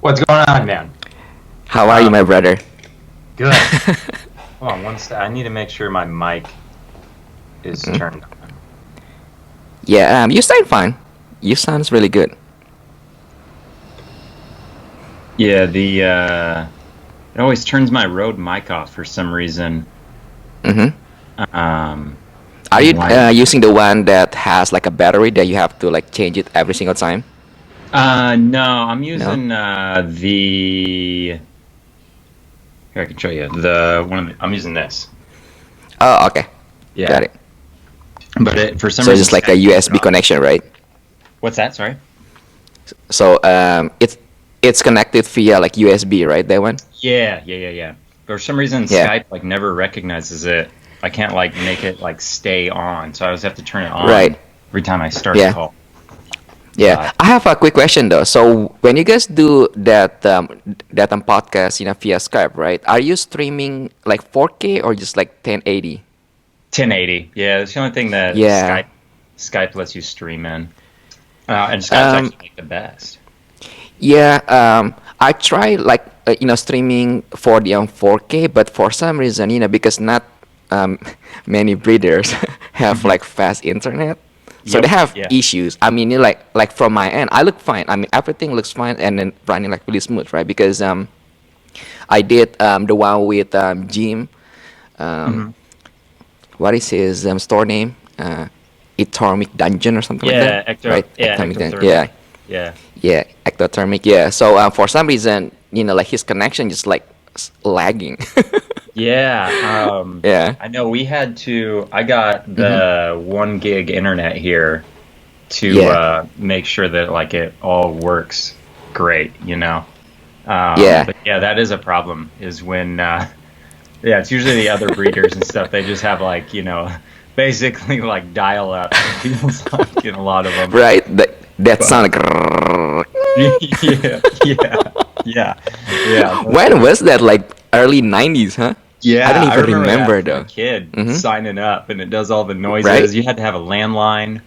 What's going on, man? How are you, Um, my brother? Good. Hold on one sec. I need to make sure my mic is Mhm. turned on. Yeah, you sound fine. You sounds really good. Yeah, the it always turns my Rode mic off for some reason. hmm Um, Are I don't you know why. using the one that has like a battery that you have to like change it every single time? No, I'm No? using the here I can show you the one of I'm using this. Oh, okay. Got Yeah, it. but it for some So it's reason just like a Skype takes it USB off. connection, right? What's that? Sorry. So it's connected via like USB, right? That one? Yeah. For some reason, Yeah. Skype like never recognizes it. I can't like make it like stay on, so I always have to turn it on Right. every time I start a Yeah. call. Yeah. But I have a quick question though. So when you guys do that podcast, via Skype, right? Are you streaming like 4K or just like 1080? 1080, yeah, it's the only thing that Yeah. Skype lets you stream in, and Skype's Um, actually like the best. Yeah, I try like streaming for the 4K, but for some reason, because not um, many breeders have Hmm. like fast internet, so they Yep. have Yeah. issues. I mean, like from my end, I look fine. I mean, everything looks fine and then running like really smooth, right? Because I did the one with Jim. Um, Hmm. what is his store name? Atomic Dungeon or something like that, right? Yeah, Atomic Dungeon. Yeah. ectothermic. Yeah. Yeah, ectothermic. Yeah. So for some reason, like his connection just like lagging. Yeah, Yeah. I know we had to. I got hmm the 1 gig internet here to Yeah. make sure that like it all works great, you know. Yeah. But yeah, that is a problem. Is when yeah, it's usually the other breeders and stuff. They just have like basically like dial up. It feels like in a lot of them. Right. That But sound like. yeah, yeah, yeah, yeah. When was that? Like early 90s, huh? I don't Yeah, I even remember that remember from a though. kid hmm signing up, and it does all the noises. Right. You had to have a landline.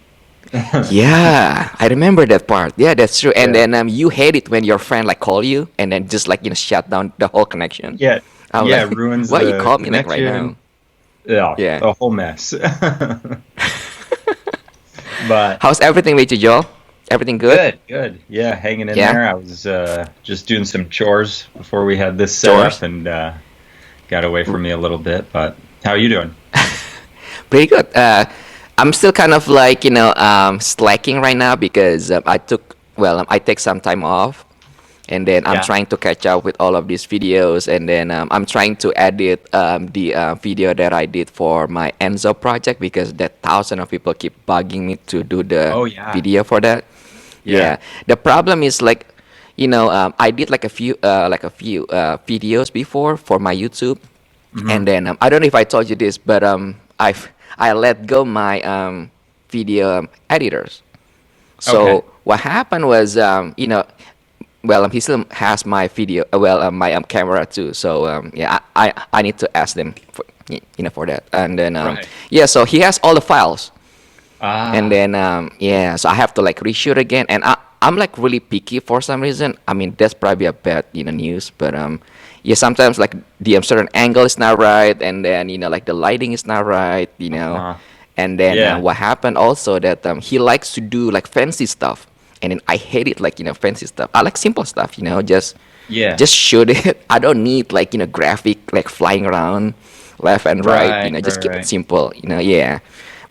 Yeah, I remember that part. Yeah, that's true. And Yeah, then you hate it when your friend like call you and then just like shut down the whole connection. yeah, I'm yeah. like, Ruins why you the call me like right connection. now? Yeah, Yeah. a whole mess. But How's everything with you, Joel? Everything good? good, good. Yeah, hanging in Yeah. there. I was just doing some chores before we had this set up, Chores? and got away from me a little bit. But how are you doing? Pretty good. I'm still kind of like slacking right now because I take some time off, and then I'm Yeah, trying to catch up with all of these videos, and then I'm trying to edit the video that I did for my Enzo project because that thousand of people keep bugging me to do the oh yeah, video for that. yeah. Yeah, the problem is like, I did like a few videos before for my YouTube, Hmm. and then I don't know if I told you this, but I let go my video editors. Okay. So what happened was, he still has my video, my camera too. So yeah, I need to ask them for that, and then Right. yeah, so he has all the files, and Ah. then yeah, so I have to like reshoot again, and I'm like really picky for some reason. I mean, that's probably a bad news, but yeah, sometimes like the certain angle is not right, and then like the lighting is not right, Uh-huh. and then Yeah. what happened also that he likes to do like fancy stuff, and then I hate it like fancy stuff. I like simple stuff, Yeah. just shoot it. I don't need like graphic like flying around left and right. Right. Right. Just keep it Right. simple. Yeah.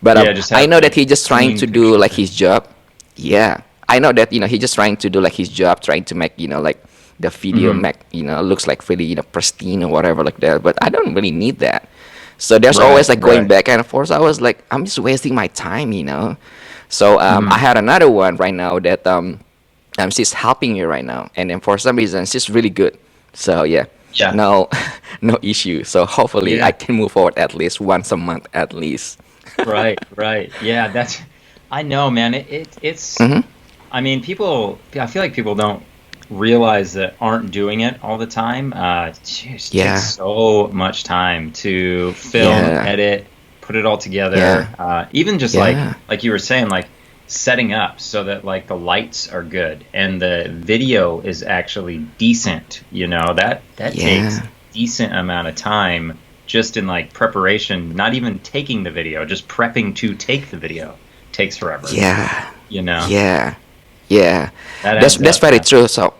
But Yeah. Just I have know that like he's just trying clean to do like pictures. his job. Yeah, I know that he's just trying to do like his job, trying to make like the video Hmm. make looks like really pristine or whatever like that. But I don't really need that. So there's Right. always like going Right. back and forth. I was like, I'm just wasting my time. So I Hmm. had another one right now that she's helping me right now, and then for some reason she's really good. So yeah, Yeah. no, no issue. So hopefully I Yeah. can move forward at least once a month at least. Right. Right. Yeah. That's. I know, man. It's. hmm I mean, people. I feel like people don't realize that aren't doing it all the time. It just takes Yeah, so much time to film, yeah, edit, put it all yeah, together. Even just yeah. like you were saying, like setting up so that like the lights are good and the video is actually decent, that takes Yeah. a decent amount of time just in like preparation, not even taking the video, just prepping to take the video takes forever. Yeah. You know, Yeah. Yeah. that That's adds up very fast. true. So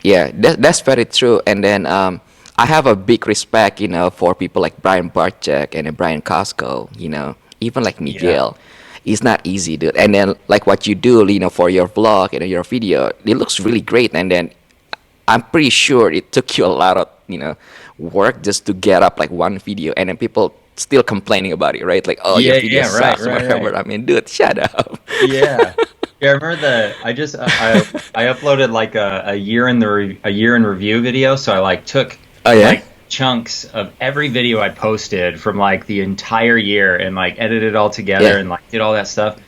yeah, that's very true. And then I have a big respect, for people like Brian Barczyk and Brian Costco, even like Yeah. Miguel. It's not easy, dude. And then like what you do, for your vlog and your video, it looks really great. And then I'm pretty sure it took you a lot of, work just to get up like one video, and then people still complaining about it, right? Like, oh, your Yeah, video yeah, right, sucks, right, whatever. right. I mean, dude, shut up. Yeah. Yeah, I remember I uploaded like a year in a year in review video, so I like took Oh yeah. like chunks of every video I posted from like the entire year and like edited it all together Yeah. and like did all that stuff.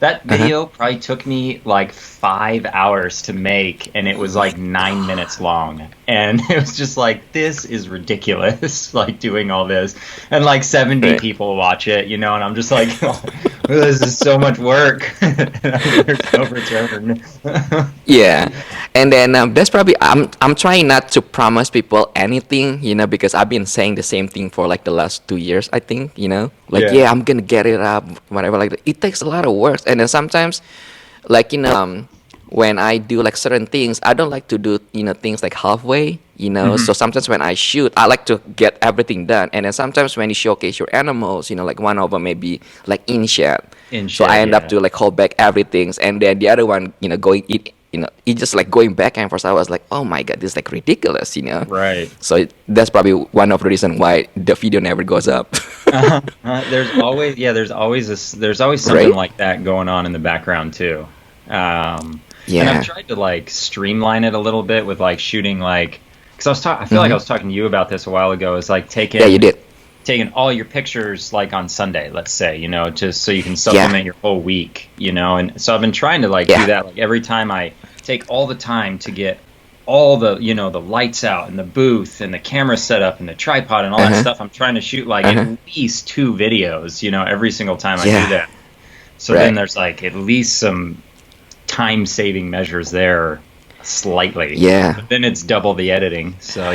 That Uh huh. video probably took me like 5 hours to make, and it was like 9 minutes long. And it was just like, this is ridiculous, like doing all this. And like 70 Right. people watch it, and I'm just like, oh, this is so much work. There's no return. Yeah, and then that's probably I'm trying not to promise people anything, because I've been saying the same thing for like the last 2 years, I think, like Yeah. yeah, I'm gonna get it up, whatever. Like it takes a lot of work, and then sometimes, like when I do like certain things, I don't like to do things like halfway, So Hmm. sometimes when I shoot, I like to get everything done, and then sometimes when you showcase your animals, like one of them may be like in shed, In so I shed, end up yeah. to like hold back everything, and then the other one, going it. It just like going back and forth. I was like, oh my god, this is like ridiculous. Right. So that's probably one of the reasons why the video never goes up. There's always something Right? like that going on in the background too. And I've Yeah. tried to like streamline it a little bit with like shooting like, because I feel like I was talking to you about this a while ago. Is like Yeah, you did. taking all your pictures like on Sunday, let's say, just so you can Yeah. supplement your whole week, and so I've been trying to like do Yeah. that. Like every time I take all the time to get all the the lights out and the booth and the camera set up and the tripod and all that Uh-huh. stuff, I'm trying to shoot like Uh-huh. at least 2 videos, every single time I do Yeah. that. So Right. then there's like at least some time saving measures there slightly. Yeah. But then it's double the editing, so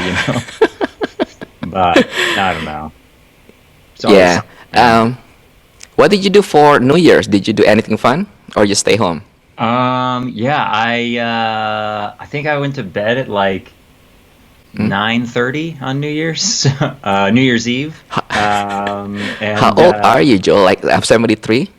but I don't know. It's always Yeah. something. What did you do for New Year's? Did you do anything fun, or you stay home? Yeah, I think I went to bed at like Hmm? 9:30 on New Year's, New Year's Eve. How And old are you, Joe? Like I'm 73.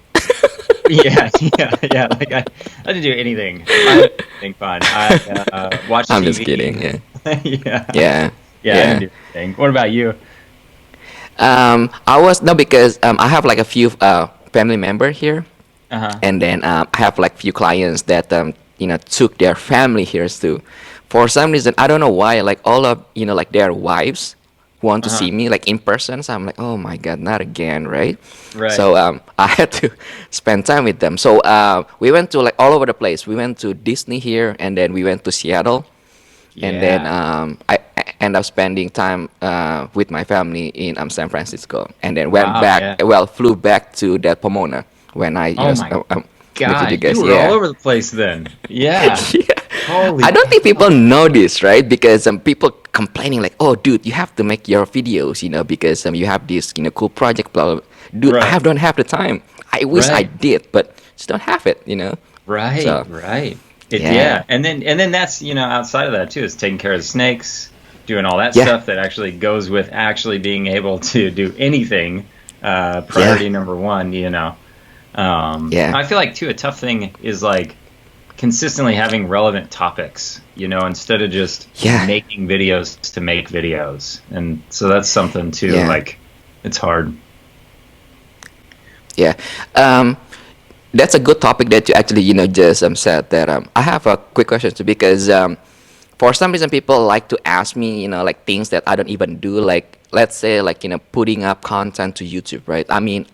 yeah, yeah, yeah. Like I didn't do anything. I didn't do anything fun. I watched I'm just TV. kidding. Yeah. Yeah, Yeah. yeah. I didn't do anything. What about you? I was no because I have like a few family member here, Uh-huh. and then I have like few clients that took their family here too. For some reason, I don't know why. Like all of like their wives want to Uh-huh. see me like in person. So I'm like, oh my god, not again, right? Right. So I had to spend time with them. So we went to like all over the place. We went to Disney here, and then we went to Seattle, and then Yeah. I end up spending time with my family in San Francisco, and then went Wow, back. yeah. Well, flew back to that Pomona when I Oh my met with you God, guys. you were Yeah. all over the place then. Yeah. Yeah. Holy I don't think people cow. know this, right? Because people complaining like, "Oh, dude, you have to make your videos, because you have this, cool project, blah, blah, blah." Dude, Right. don't have the time. I wish I Right. did, but just don't have it. Right, So right. Yeah, yeah, and then that's outside of that too is taking care of the snakes, doing all that yeah, stuff that actually goes with actually being able to do anything. Priority number one. yeah, I feel like too a tough thing is like consistently having relevant topics. Instead of just yeah, making videos to make videos, and so that's something too. yeah, Like it's hard. yeah. That's a good topic that you actually, just said that. I have a quick question too because for some reason people like to ask me, like things that I don't even do. Like let's say, like putting up content to YouTube, right? I mean,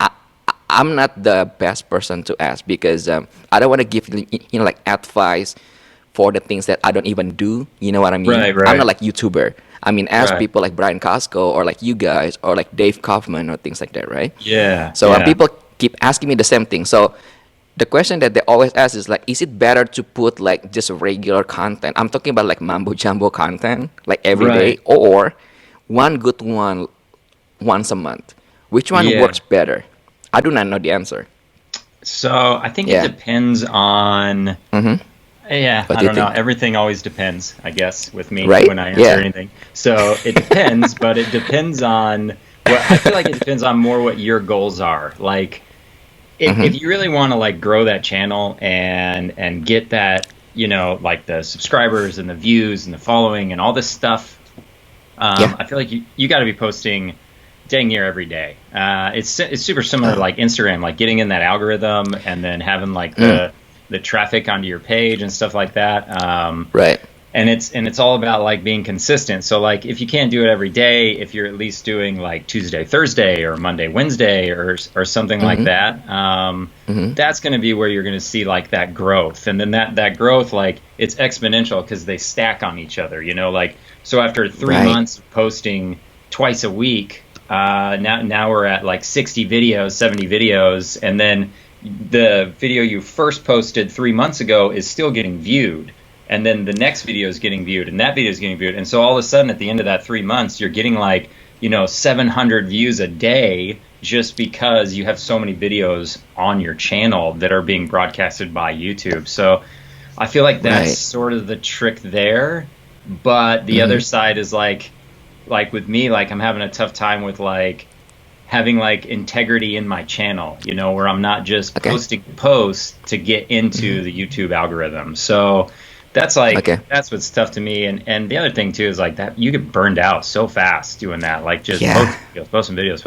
I'm not the best person to ask because I don't want to give like advice for the things that I don't even do. You know what I mean? Right, I'm not right, like YouTuber. I mean, ask right. people like Brian Costco or like you guys or like Dave Kaufman or things like that, right? Yeah, So yeah. people keep asking me the same thing. So the question that they always ask is like, is it better to put like just regular content? I'm talking about like mambo jumbo content, like every day, Right. or one good one once a month. Which one Yeah. works better? I do not know the answer. So I think it Yeah. depends on, Mm-hmm. yeah, What I do you don't know. think? Everything always depends, I guess, with me Right? when I answer Yeah. anything. So it depends, but it depends on what I feel like it depends on more what your goals are. Like if Mm-hmm. you really want to like grow that channel and get that, like the subscribers and the views and the following and all this stuff, Yeah. I feel like you got to be posting dang near every day. It's super similar to Oh. like Instagram, like getting in that algorithm and then having like Mm. the traffic onto your page and stuff like that. Right. And it's all about like being consistent. So like if you can't do it every day, if you're at least doing like Tuesday, Thursday, or Monday, Wednesday, or something like Mm-hmm. that, Mm-hmm. that's going to be where you're going to see like that growth. And then that growth, like it's exponential because they stack on each other. Like so after three Right. months of posting twice a week, now we're at like 60 videos, 70 videos, and then the video you first posted 3 months ago is still getting viewed, and then the next video is getting viewed, and that video is getting viewed, and so all of a sudden at the end of that 3 months you're getting like 700 views a day just because you have so many videos on your channel that are being broadcasted by YouTube. So I feel like that's Right. sort of the trick there, but the Mm-hmm. other side is like with me, like I'm having a tough time with like having like integrity in my channel, where I'm not just Okay. posting posts to get into Mm-hmm. the YouTube algorithm. So Okay. that's what's tough to me. And the other thing too is like that you get burned out so fast doing that. Like just Yeah. posting videos,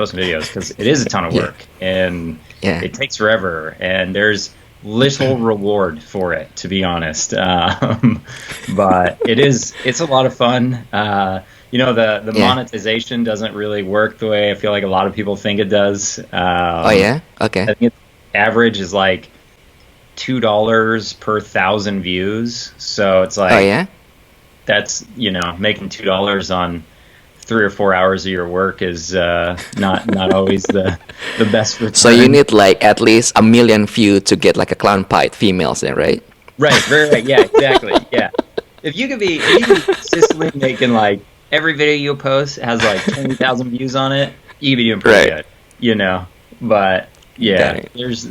because it is a ton of Yeah. work and Yeah. it takes forever and there's little reward for it, to be honest. But it's a lot of fun. The Yeah. monetization doesn't really work the way I feel like a lot of people think it does. Oh yeah. Okay. I think average is like $2 per thousand views. So it's Oh like yeah. that's making $2 on 3 or 4 hours of your work is not always the best So you return. need like at least a million view to get like a clown pied females then, right? Right, very right. Yeah, exactly. Yeah. If you could be consistently making like every video you post has like 20,000 views on it, you could be doing pretty Right. good. But Got yeah, it. there's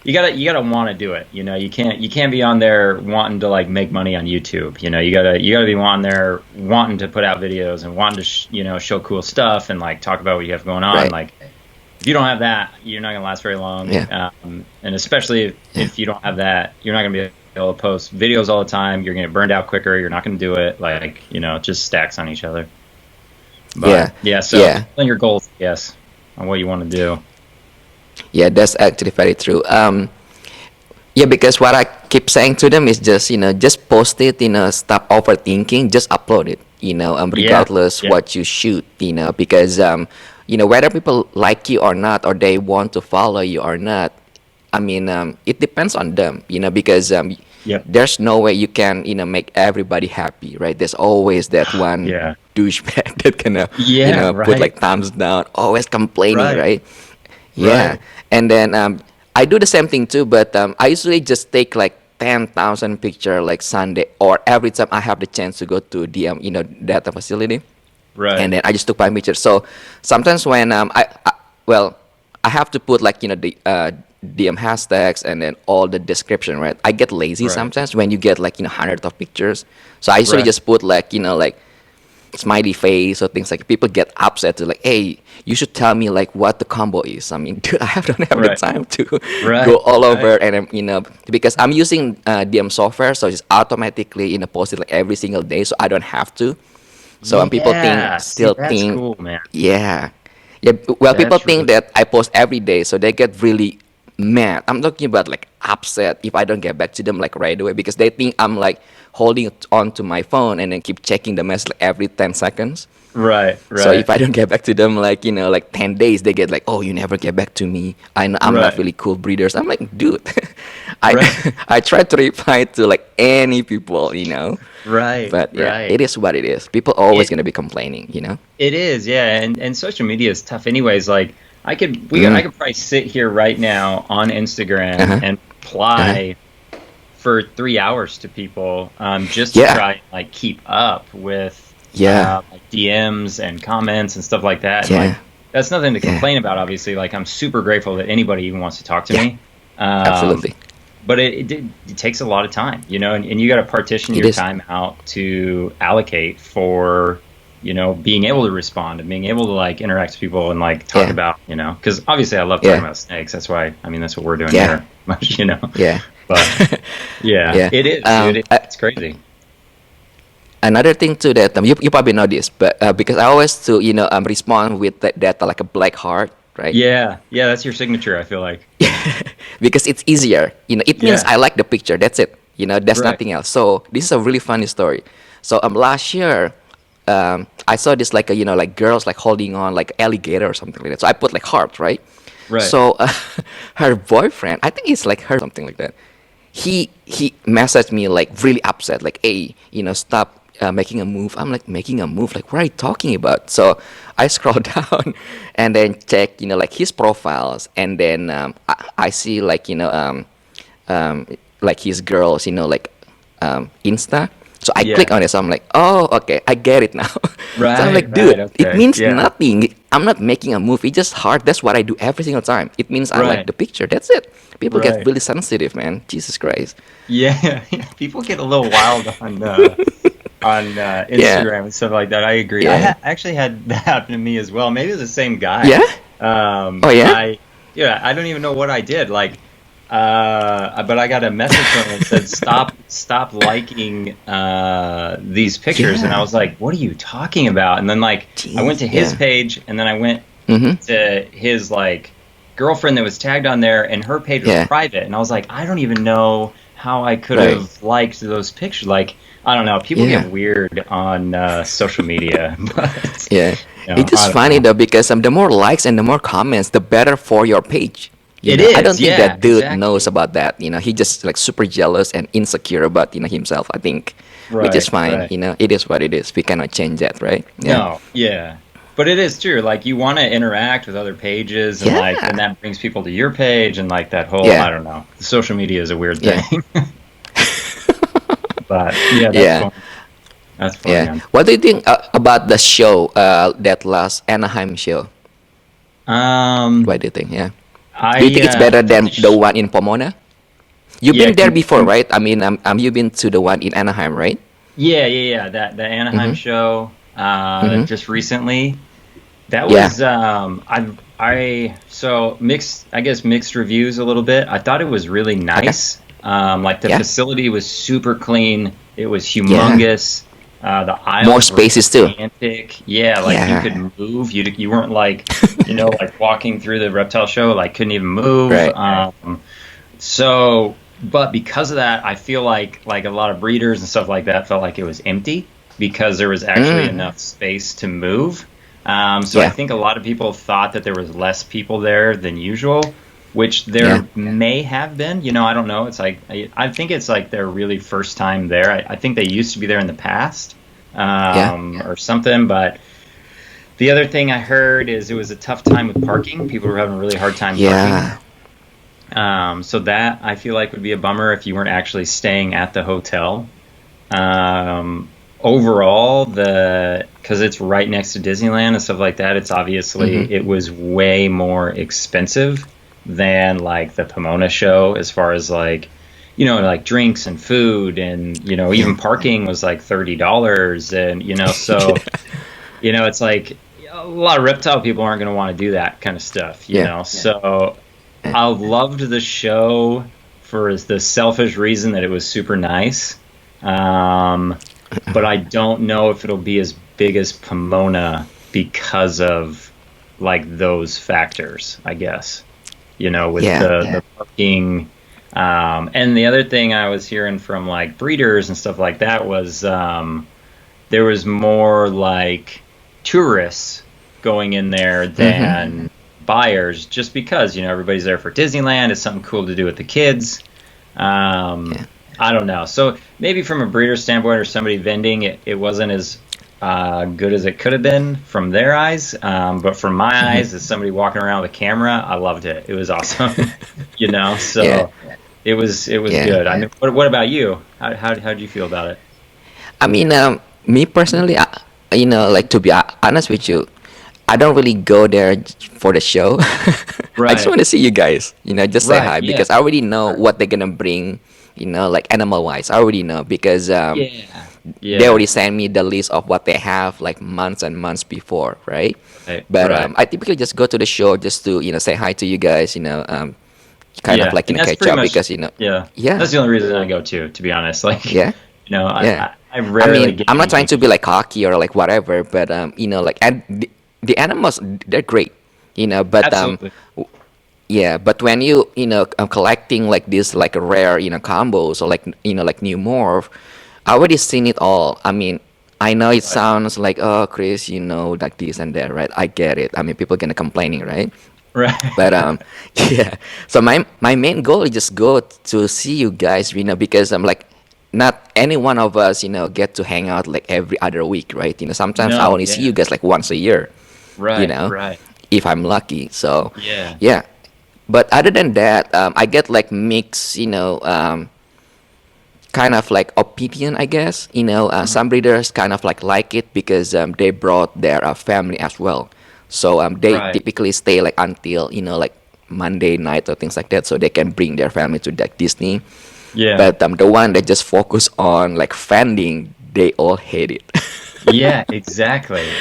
you gotta want to do it. You can't be on there wanting to like make money on YouTube. You gotta be on there wanting to put out videos and wanting to show cool stuff and like talk about what you have going on. Right. Like if you don't have that, you're not gonna last very long. Yeah. And especially Yeah. if you don't have that, you're not gonna be able to post videos all the time. You're gonna get burned out quicker. You're not gonna do it. Like it just stacks on each other. Yeah. But yeah, so Yeah. on your goals, yes, on what you want to do. Yeah, that's actually very true. Yeah, because what I keep saying to them is just, just post it, stop overthinking, just upload it, Yeah, regardless yeah, what you shoot, because, whether people like you or not, or they want to follow you or not, I mean, it depends on them, because yep, there's no way you can, make everybody happy, right? There's always that one yeah, douchebag that gonna, yeah, put right, like thumbs down, always complaining, right, right? Yeah, right, and then I do the same thing too, but I usually just take like 10,000 picture like Sunday or every time I have the chance to go to the data facility, and right, then I just took my picture. So sometimes when well, I have to put like the DM hashtags and then all the description, right? I get lazy right, sometimes when you get like hundreds of pictures, so I usually right. just put like like smiley face or things like people get upset to like, hey, you should tell me like what the combo is. I mean, dude, don't have the Right. time to go Right. all Right. over and because I'm using DM software, so it's automatically posted like every single day, so I don't have to. So when people Yeah. See, still that's think, cool, man. yeah, yeah. Well, people That's really think that I post every day, so they get really mad. I'm talking about like upset if I don't get back to them like right away because they think I'm like holding it on to my phone and then keep checking the message like every 10 seconds. right. So Right. if I don't get back to them like like 10 days, they get like, oh, you never get back to me. I'm not Right. really cool breeders. I'm like, dude, I Right. I try to reply to like any people, Right. but yeah, Right. it is what it is. People always It gonna be complaining. it is, yeah, and social media is tough anyways. Like I could probably sit here right now on Instagram and reply for 3 hours to people, just to try and like keep up with like DMs and comments and stuff like that. And, like, that's nothing to complain about, obviously. Like, I'm super grateful that anybody even wants to talk to me. Absolutely. But it takes a lot of time, you know, and you got to partition your time out to allocate for, you know, being able to respond and being able to like interact with people and like talk about, you know, because obviously I love talking about snakes. That's why, I mean, that's what we're doing here, much, you know. But it is, dude. It's crazy. Another thing too that you probably know this, but because I always to respond with that like a black heart, right? Yeah, that's your signature, I feel like. Because it's easier, you know. It means I like the picture. That's it. You know, there's nothing else. So this is a really funny story. So last year, I saw this like like girls like holding on like alligator or something like that. So I put like heart, right? Right. So her boyfriend, I think it's like her something like that. He messaged me like really upset, like, hey, you know, stop making a move. I'm like, making a move? Like, what are you talking about? So I scroll down and then check, you know, like his profiles, and then I see like, you know, like his girls, you know, like Insta. So I click on it. So I'm like, oh, okay, I get it now. Right. So I'm like, dude, it means nothing. I'm not making a move. It's just heart. That's what I do every single time. It means I like the picture. That's it. People get really sensitive, man. Jesus Christ. Yeah, people get a little wild on Instagram and stuff like that. I agree. I actually had that happen to me as well. Maybe it's the same guy. Yeah. I don't even know what I did. Like, but I got a message from him that said, stop liking these pictures, and I was like, what are you talking about? And then like I went to his page, and then I went to his like girlfriend that was tagged on there, and her page was private, and I was like, I don't even know how I could have liked those pictures. Like, I don't know, people get weird on social media. But, you know, it's just funny though, because the more likes and the more comments, the better for your page. You know, I don't think that dude knows about that. You know, he just like super jealous and insecure about, you know, himself, I think. Which is fine. You know, it is what it is. We cannot change that, right? No, but it is true. Like, you want to interact with other pages, and like, and that brings people to your page, and like that whole, I don't know, social media is a weird thing. But that's fun. That's fun. Man. What do you think about the show, that last Anaheim show? What do you think? Do you think it's better than the one in Pomona? You've been there before, right? I mean, you've been to the one in Anaheim, right? Yeah. That the Anaheim show just recently. That was mixed reviews a little bit. I thought it was really nice. Like the facility was super clean. It was humongous. The aisles more spaces too. Gigantic. Like you could move. You weren't like, you know, like walking through the reptile show, like couldn't even move. Right. But because of that, I feel like a lot of breeders and stuff like that felt like it was empty because there was actually enough space to move. I think a lot of people thought that there was less people there than usual, which there may have been. You know, I don't know. It's like, I think it's like their really first time there. I think they used to be there in the past or something. But the other thing I heard is it was a tough time with parking. People were having a really hard time parking. So that I feel like would be a bummer if you weren't actually staying at the hotel. Overall, because it's right next to Disneyland and stuff like that, it's obviously it was way more expensive than like the Pomona show, as far as like, you know, like drinks and food, and you know, even parking was like $30, and you know, so you know, it's like a lot of reptile people aren't going to want to do that kind of stuff, you know. So I loved the show for the selfish reason that it was super nice, but I don't know if it'll be as big as Pomona because of like those factors, I guess. You know, with the parking. And the other thing I was hearing from like breeders and stuff like that was there was more like tourists going in there than buyers, just because, you know, everybody's there for Disneyland. It's something cool to do with the kids. I don't know. So maybe from a breeder standpoint or somebody vending, it wasn't as good as it could have been from their eyes. But from my eyes, as somebody walking around with a camera, I loved it. It was awesome, So Yeah, it was yeah. good. I mean, what about you? How did you feel about it? I mean, me personally, like to be honest with you, I don't really go there for the show. I just Right, want to see you guys, just say right, hi yeah, because I already know right. what they're gonna bring, like animal wise. I already know because Yeah, they yeah, already sent me the list of what they have like months and months before, right? right, But right. I typically just go to the show just to say hi to you guys, kind of Yeah, like and that's catch pretty up much, because yeah, yeah, that's the only reason I go to be honest. Like, yeah. I, Yeah. I I rarely mean, get I'm not trying anything. to be like cocky or like whatever, but like and the animals they're great, but Absolutely. yeah, but when I'm collecting like this like rare combos or like like new morph, I already seen it all. I mean, I know it Right, sounds like, oh Chris, like this and that, right? I get it. I mean, people gonna complaining, right? But right, yeah. So my main goal is just go to see you guys, because I'm like not any one of us, get to hang out like every other week, right? Sometimes I no, only see you yeah, guys like once a year, you right, know, right, if I'm lucky. So yeah, yeah. But other than that, I get like mixed, kind of like opinion, I guess. mhm, Some breeders kind of like it because they brought their family as well. So they right, typically stay like until like Monday night or things like that, so they can bring their family to like Disney. yeah. But the one that just focus on like fending, they all hate it. Yeah, exactly,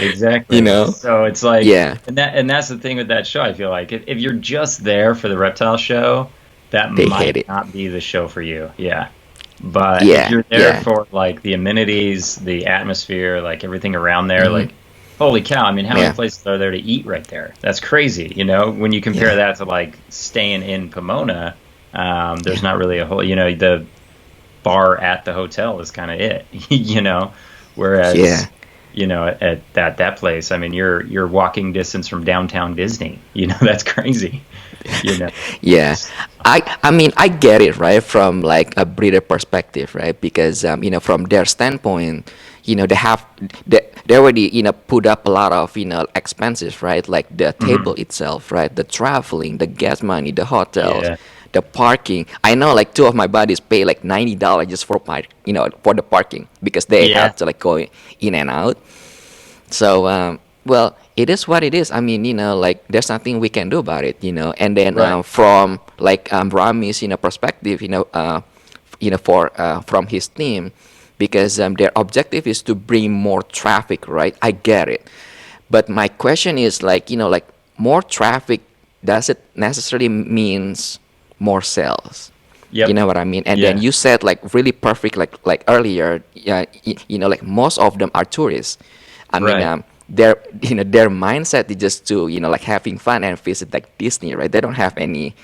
you exactly. know? So it's like, Yeah, and that's the thing with that show. I feel like if you're just there for the reptile show, that they hate might it. not be the show for you. Yeah. But if Yeah, you're there yeah. for like the amenities, the atmosphere, like everything around there, Hmm. like holy cow, I mean, how many Yeah, places are there to eat right there? That's crazy, when you compare yeah, that to like staying in Pomona, there's yeah, not really a whole, the bar at the hotel is kind of it, yeah. whereas at that place, I mean, you're walking distance from downtown Disney. That's crazy. You know. Yeah, I mean I get it, right, from like a breeder perspective, right? Because from their standpoint, they already put up a lot of expenses, right? Like the table Mhm. itself, right? The traveling, the gas money, the hotels, Yeah. the parking. I know like two of my buddies pay like $90 just for for the parking because they Yeah. have to like go in and out. So, well, it is what it is. I mean, like there's nothing we can do about it. And then Right. from like Rami's, perspective, for from his team, because their objective is to bring more traffic, right? I get it, but my question is like, like more traffic, does it necessarily means more sales? You Yep. know what I mean? And then Yeah. you said like really perfect, like earlier, yeah, like most of them are tourists. I mean, Right. their their mindset is just to like having fun and visit like Disney, right? They don't have any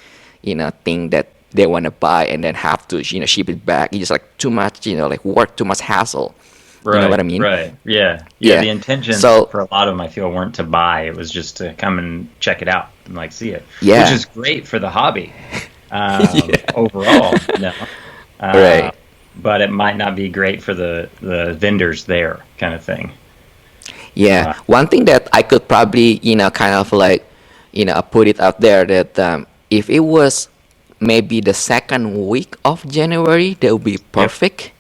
thing that they want to buy and then have to ship it back. It's just like too much, like work, too much hassle. You know what Right. I mean? Right. Yeah. Yeah. Yeah. The intentions So for a lot of them, I feel, weren't to buy. It was just to come and check it out and like see it, which yeah, is great for the hobby overall. Uh, right. but it might not be great for the vendors there, kind of thing. Yeah, Uh, one thing that I could probably, kind of like, put it out there that if it was maybe the second week of January, that would be yep. perfect,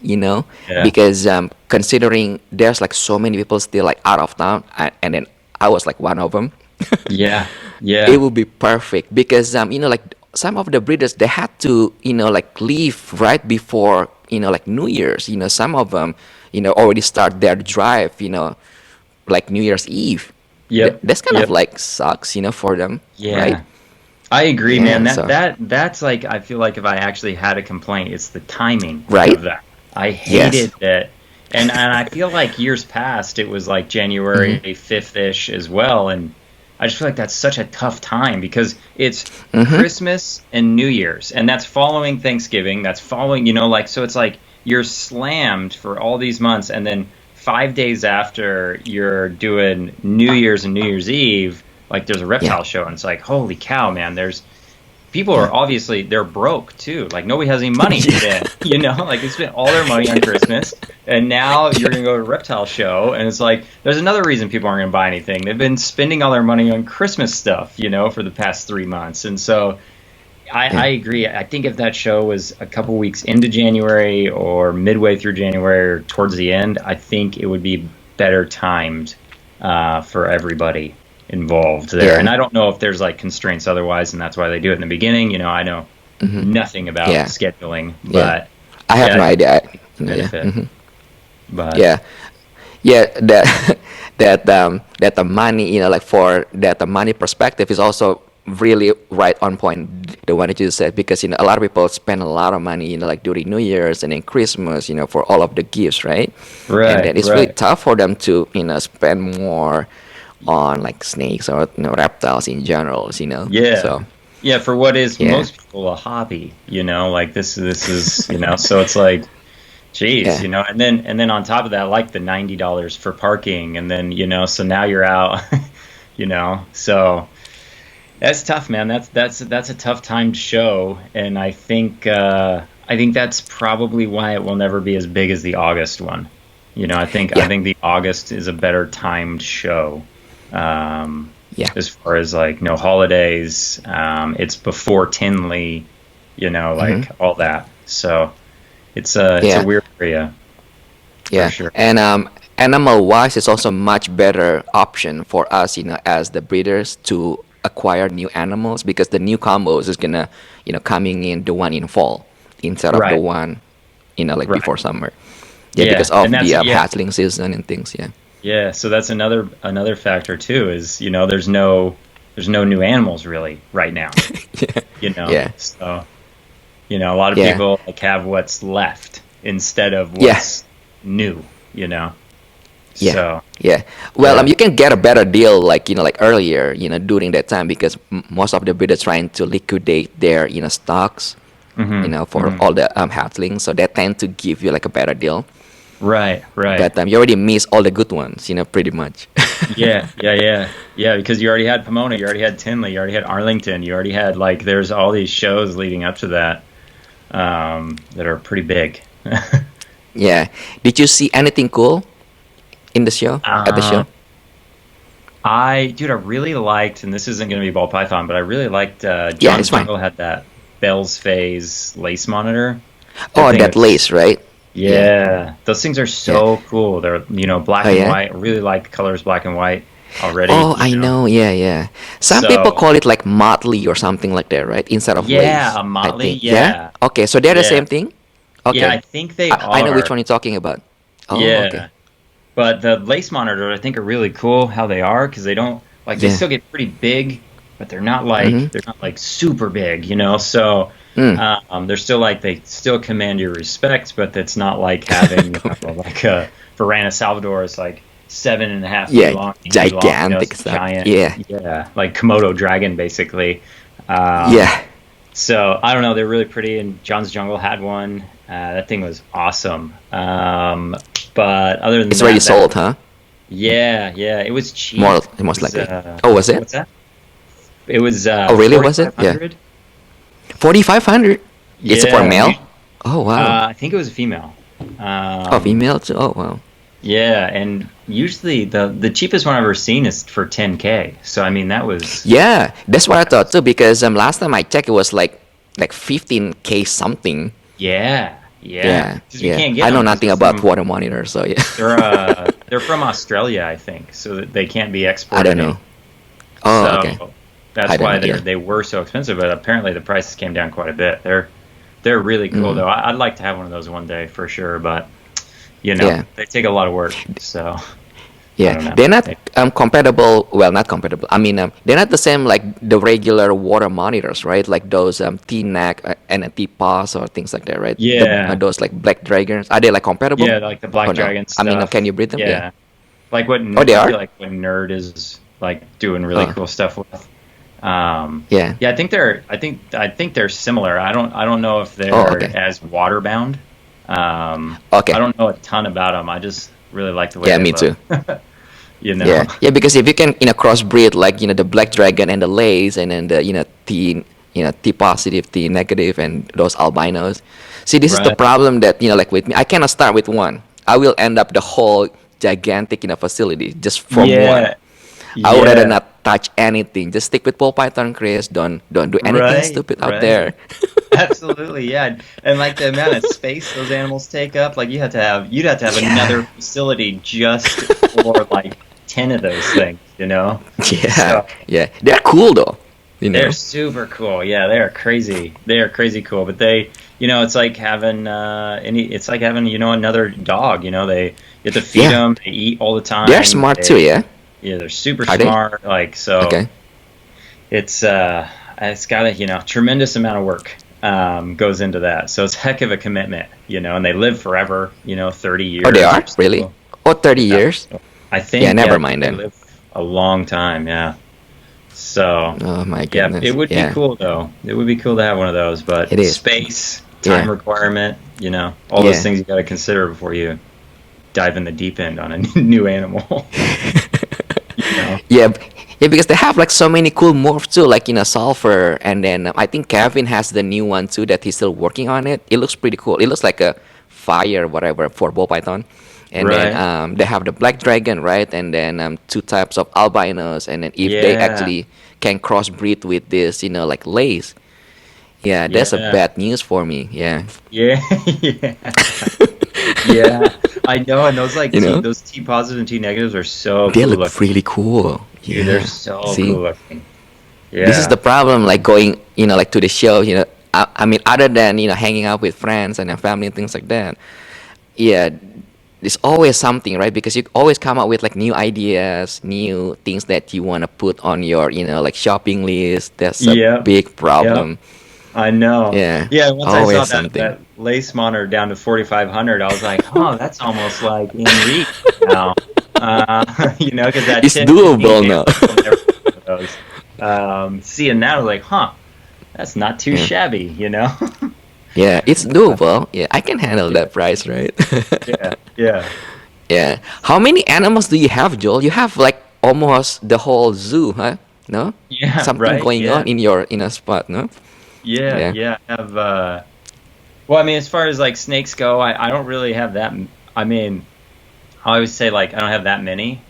Yeah. because considering there's like so many people still like out of town, and then I was like one of them. Yeah. It Yeah. would be perfect because like some of the breeders they had to like leave right before like New Year's. Some of them already start their drive like New Year's Eve. Yep. That's kind of Yep. like sucks, for them, right? Yeah. I agree, man. Yeah. That So that that's like I feel like if I actually had a complaint, it's the timing right. of that. I Yes. hated that, and I feel like years past it was like Mm-hmm. January 5th-ish as well, and I just feel like that's such a tough time because it's Mm-hmm. Christmas and New Year's, and that's following Thanksgiving. That's following, like so it's like you're slammed for all these months, and then 5 days after you're doing New Year's and New Year's Eve, like there's a Yeah. reptile show, and it's like holy cow, man! There's people are obviously, they're broke too. Like nobody has any money then, you know, like they spent all their money on Christmas, and now you're going to go to a reptile show, and it's like, there's another reason people aren't going to buy anything. They've been spending all their money on Christmas stuff, you know, for the past 3 months. And so I agree. I think if that show was a couple weeks into January or midway through January or towards the end, I think it would be better timed for everybody involved there. Yeah. And I don't know if there's like constraints otherwise, and that's why they do it in the beginning. You know, I know nothing about scheduling, but I have no idea. Benefit. But Yeah, that that the money, you know, like for that the money perspective is also really right on point, the one that you said, because you know a lot of people spend a lot of money, you know, like during New Year's and then Christmas, you know, for all of the gifts, right? And then it's really tough for them to, you know, spend more on like snakes or, you know, reptiles in general, you know. Yeah. So yeah, for what is most people a hobby, you know, like this is, you know, so it's like, geez, you know, and then on top of that, like the $90 for parking, and then, you know, so now you're out, you know, so that's tough, man. That's a tough timed show, and I think that's probably why it will never be as big as the August one. You know, I think the August is a better timed show. As far as like no holidays, it's before Tinley, you know, like all that. So it's a weird area. Yeah, for sure. and animal wise, it's also much better option for us, you know, as the breeders to acquire new animals, because the new combos is gonna, you know, coming in the one in fall instead of the one, you know, like before summer. Yeah, because of the hatchling season and things. Yeah, so that's another factor too, is, you know, there's no new animals really right now. You know. So, you know, a lot of people like have what's left instead of what's new, you know. So, well, you can get a better deal, like, you know, like earlier, you know, during that time, because most of the breeders trying to liquidate their, you know, stocks, you know, for all the hatchlings, so they tend to give you like a better deal. Right. But you already miss all the good ones, you know, pretty much. Yeah, because you already had Pomona, you already had Tinley, you already had Arlington, you already had, like, there's all these shows leading up to that that are pretty big. Yeah. Did you see anything cool in the show, at the show? I really liked, and this isn't going to be ball python, but I really liked John's Jungle had that Bell's Phase lace monitor. That lace, right? Yeah, those things are so cool. They're, you know, black and white. I really like the colors black and white already. Oh, I know. Yeah. Some people call it like motley or something like that, right? Instead of lace. Yeah, a motley. Yeah. Okay, so they're the same thing? Okay. Yeah, I think they are. I know which one you're talking about. Oh, okay. But the lace monitor, I think, are really cool how they are, because they don't, like, they still get pretty big, but they're not like super big, you know. So they're still like, they still command your respect, but it's not like having like a Varana Salvador is like 7.5 feet long, gigantic stuff. Giant, like Komodo dragon basically. So I don't know, they're really pretty, and John's Jungle had one. That thing was awesome. But other than it's already sold, huh? Yeah, it was cheap. Most likely. Was it? What's that? It was. Really? Was it? Yeah. 4,500. It's for a male. Oh wow. I think it was a female. Female too. Oh wow. Yeah, and usually the cheapest one I've ever seen is for 10K. So I mean, that was. Yeah, that's what I thought too, because last time I checked it was like 15K something. Yeah. I know nothing about water monitors, so yeah. They're from Australia, I think, so that they can't be exported. I don't know. Oh, okay. That's why they were so expensive, but apparently the prices came down quite a bit. They're really cool though. I'd like to have one of those one day for sure, but you know, they take a lot of work. So they're not compatible. Well, not compatible. I mean, they're not the same like the regular water monitors, right? Like those T-neck and T-paws or things like that, right? Yeah. Those like black dragons. Are they like compatible? Yeah, like the black dragon stuff. I mean, can you breed them? Yeah. Like what? They are. Like what Nerd is like doing really cool stuff with. I think they're similar. I don't know if they're as water bound. I don't know a ton about them. I just really like the way they me look. Too. You know. Yeah, because if you can, you know, crossbreed like, you know, the black dragon and the lace, and then the, you know, T positive, T negative, and those albinos. See, this is the Right. problem that like with me, I cannot start with one. I will end up the whole gigantic facility just from one. Yeah. I would rather Yeah. not touch anything. Just stick with ball python, Chris. Don't do anything Right. stupid out Right. there. Absolutely, yeah, and like the amount of space those animals take up, like you'd have to have Yeah, another facility just for like 10 of those things, you know? yeah, So yeah. They're cool though. You they're know. super cool. Yeah, they are crazy. They are crazy cool, but they, it's like having it's like having, another dog, you have to feed Yeah, them, they eat all the they're time. smart too. Yeah. Yeah, they're super Are they? smart, like so Okay. it's got a, tremendous amount of work goes into that. So it's a heck of a commitment, and they live forever, 30 Oh, they years are or really. so. Oh, 30 Yeah. years. I Yeah, think, never mind they then. live a long time, yeah. So, Oh my yeah, goodness. it would be Yeah, cool though. It would be cool to have one of those, it but is. space, time Yeah, requirement, all those yeah. things you got to consider before you dive in the deep end on a new animal, you know. Yeah, yeah, because they have like so many cool morphs too, like sulfur, and then I think Kevin has the new one too that he's still working on it. It looks pretty cool. It looks like a fire, whatever, for ball python, and then Right. they have the black dragon, right? And then two types of albinos, and then if they Yeah. actually can crossbreed with this, like lace, yeah, that's a Yeah. bad news for me. Yeah, Yeah. Yeah. Yeah, I know, and those like you know, those T positives and T negatives are so they cool look looking. really cool. Dude, they're Yeah, so see. cool looking. This is Yeah. the problem, like going, like to the show, I mean, other than, hanging out with friends and family and things like that. Yeah, there's always something, right? Because you always come up with like new ideas, new things that you want to put on your, like shopping list. That's a Yep. big Yep. problem. I know. Yeah, Yeah, once I saw always that something. lace monitor down to 4,500, I was like, oh, that's almost like in reach now. Because that It's 10, 15 doable days now. I'll never get one of those. Seeing that, I was like, huh, that's not too Yeah, shabby. yeah, it's doable. Yeah, I can handle that price, right? Yeah, yeah. Yeah. How many animals do you have, Joel? You have like almost the whole zoo, huh? No? Yeah, Something right. going Yeah. on in your spot, no? Yeah, Yeah. yeah. I have well, I mean, as far as like snakes go, I don't really have that I mean, I always say like I don't have that many.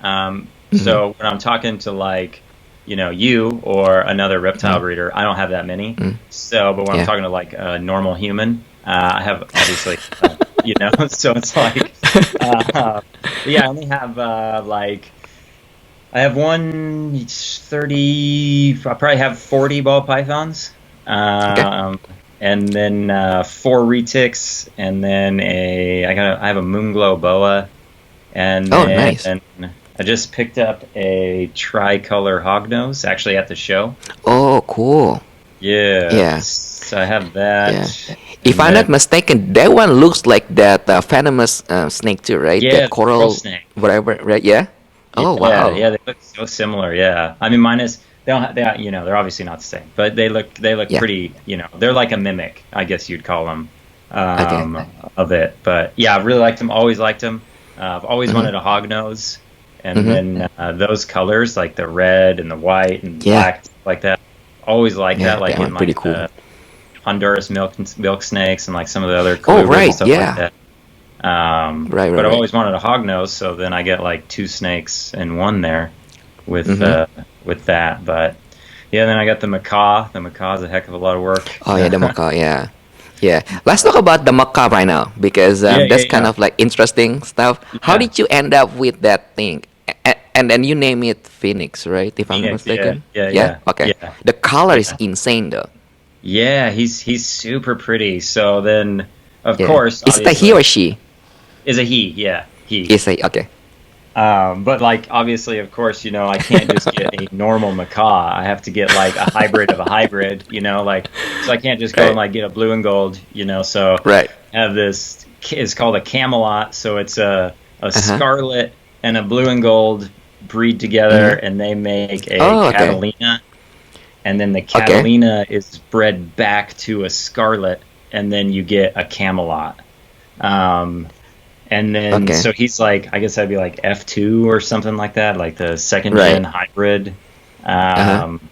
Hmm. So when I'm talking to like, you or another reptile Hmm. breeder, I don't have that many. Hmm. So, but when I'm Yeah. talking to like a normal human, I have obviously, so it's like, yeah, I only have like I have one each 30. I probably have 40 ball pythons, Okay. and then four retics, and then I have a moonglow boa, and Oh, nice. then I just picked up a tricolor hognose actually at the show. Oh, cool. Yeah, Yeah. so I have Yeah. that, If and I'm not then mistaken, that one looks like that venomous snake too, right? yeah, That the coral coral, snake. whatever, right? Yeah. Oh, Yeah, wow. yeah, they look so similar. Yeah, I mean, mine is they don't they're obviously not the same, but they look Yeah. pretty. They're like a mimic, I guess you'd call them, Okay. of it. But yeah, I really liked them. Always liked them. I've always Mm-hmm. wanted a hog nose, and Mm-hmm. then those colors like the red and the white and Yeah. black like that. Always like Yeah, that, like that one in pretty like cool. the Honduras milk snakes and like some of the other Oh, colubrids and right. stuff like Yeah. that. Right, right, But I've right. always wanted a hog nose, so then I get like two snakes in one there Mm-hmm. with that. But yeah, then I got the macaw. The macaw is a heck of a lot of work. Oh, yeah, the macaw. Yeah. Yeah. Let's talk about the macaw right now because Yeah, that's yeah, kind yeah, of like interesting stuff. How yeah. did you end up with that thing? And then you name it Phoenix, right? If I'm not Phoenix, yeah, mistaken. yeah, Yeah. yeah, Okay. yeah, The color is yeah. insane, though. Yeah, he's super pretty. So then, of Yeah. course, Is it a he or obviously, she? is a he. Yeah, he. Is a okay. But like obviously, of course, I can't just get a normal macaw. I have to get like a hybrid of a hybrid. Like so I can't just go and Right. like get a blue and gold. So Right. I have this. It's called a Camelot. So it's a Uh huh. scarlet and a blue and gold breed together, Hmm. and they make a Oh, okay. Catalina. And then the Okay. Catalina is bred back to a scarlet, and then you get a Camelot. Um, and then, Okay. so he's like, I guess that'd be like F2 or something like that, like the second Right. gen hybrid. Uh huh. Um,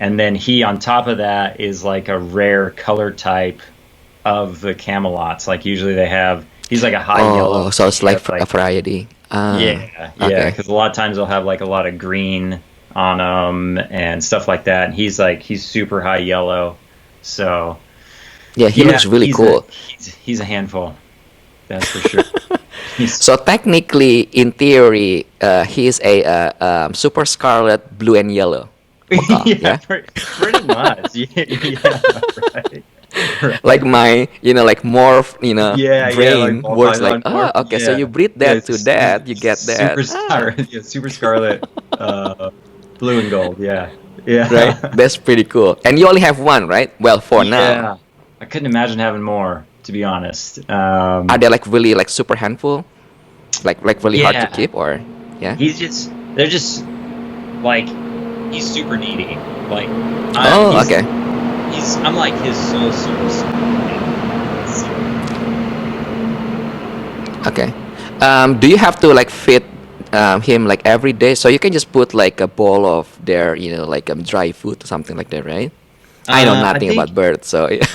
and then he on top of that is like a rare color type of the camelots. Like usually they have, he's like a high Oh, yellow. so it's He like has a like, variety. yeah, yeah, Okay. because a lot of times they'll have like a lot of green on them and stuff like that. And he's super high yellow. So Yeah, he yeah, looks really cool. he's a handful. That's for sure. He's So technically, in theory, he's a super scarlet, blue and yellow macaw. yeah, Yeah, pretty much. Yeah, yeah, right, like right. my, like morph, Yeah, yeah, like brain ball works like, python oh, morph. okay, so you Yeah, breed yeah, that to that, you get super that. Ah, scarlet, yeah, super scarlet, blue and gold. Yeah, right? yeah, That's pretty cool. And you only have one, right? Well, for now. yeah. I couldn't imagine having more, to be honest. Are they like really like super handful? Like really hard to Yeah, keep, or yeah? they're just like he's super needy. Like Oh, okay. I'm like his sole source. Okay. Do you have to like feed him like every day? So you can just put like a bowl of their, like dry food or something like that, right? I know I nothing think about birds, so yeah.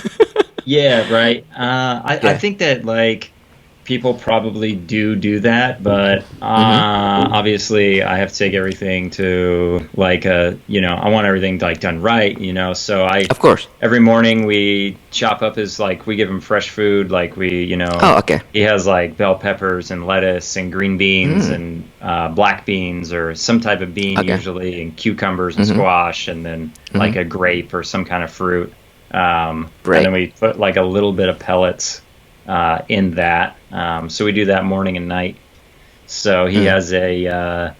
yeah, right. I Yeah. think that like people probably do that, but Mm-hmm. obviously I have to take everything to like I want everything like done right, So Of course. every morning we chop up his like we give him fresh food, like Oh, okay. he has like bell peppers and lettuce and green beans Mm. and black beans or some type of bean Okay. usually and cucumbers and Mm-hmm. squash and then Mm-hmm. like a grape or some kind of fruit. And Right. then we put like a little bit of pellets in that. So we do that morning and night. So he Mm. has a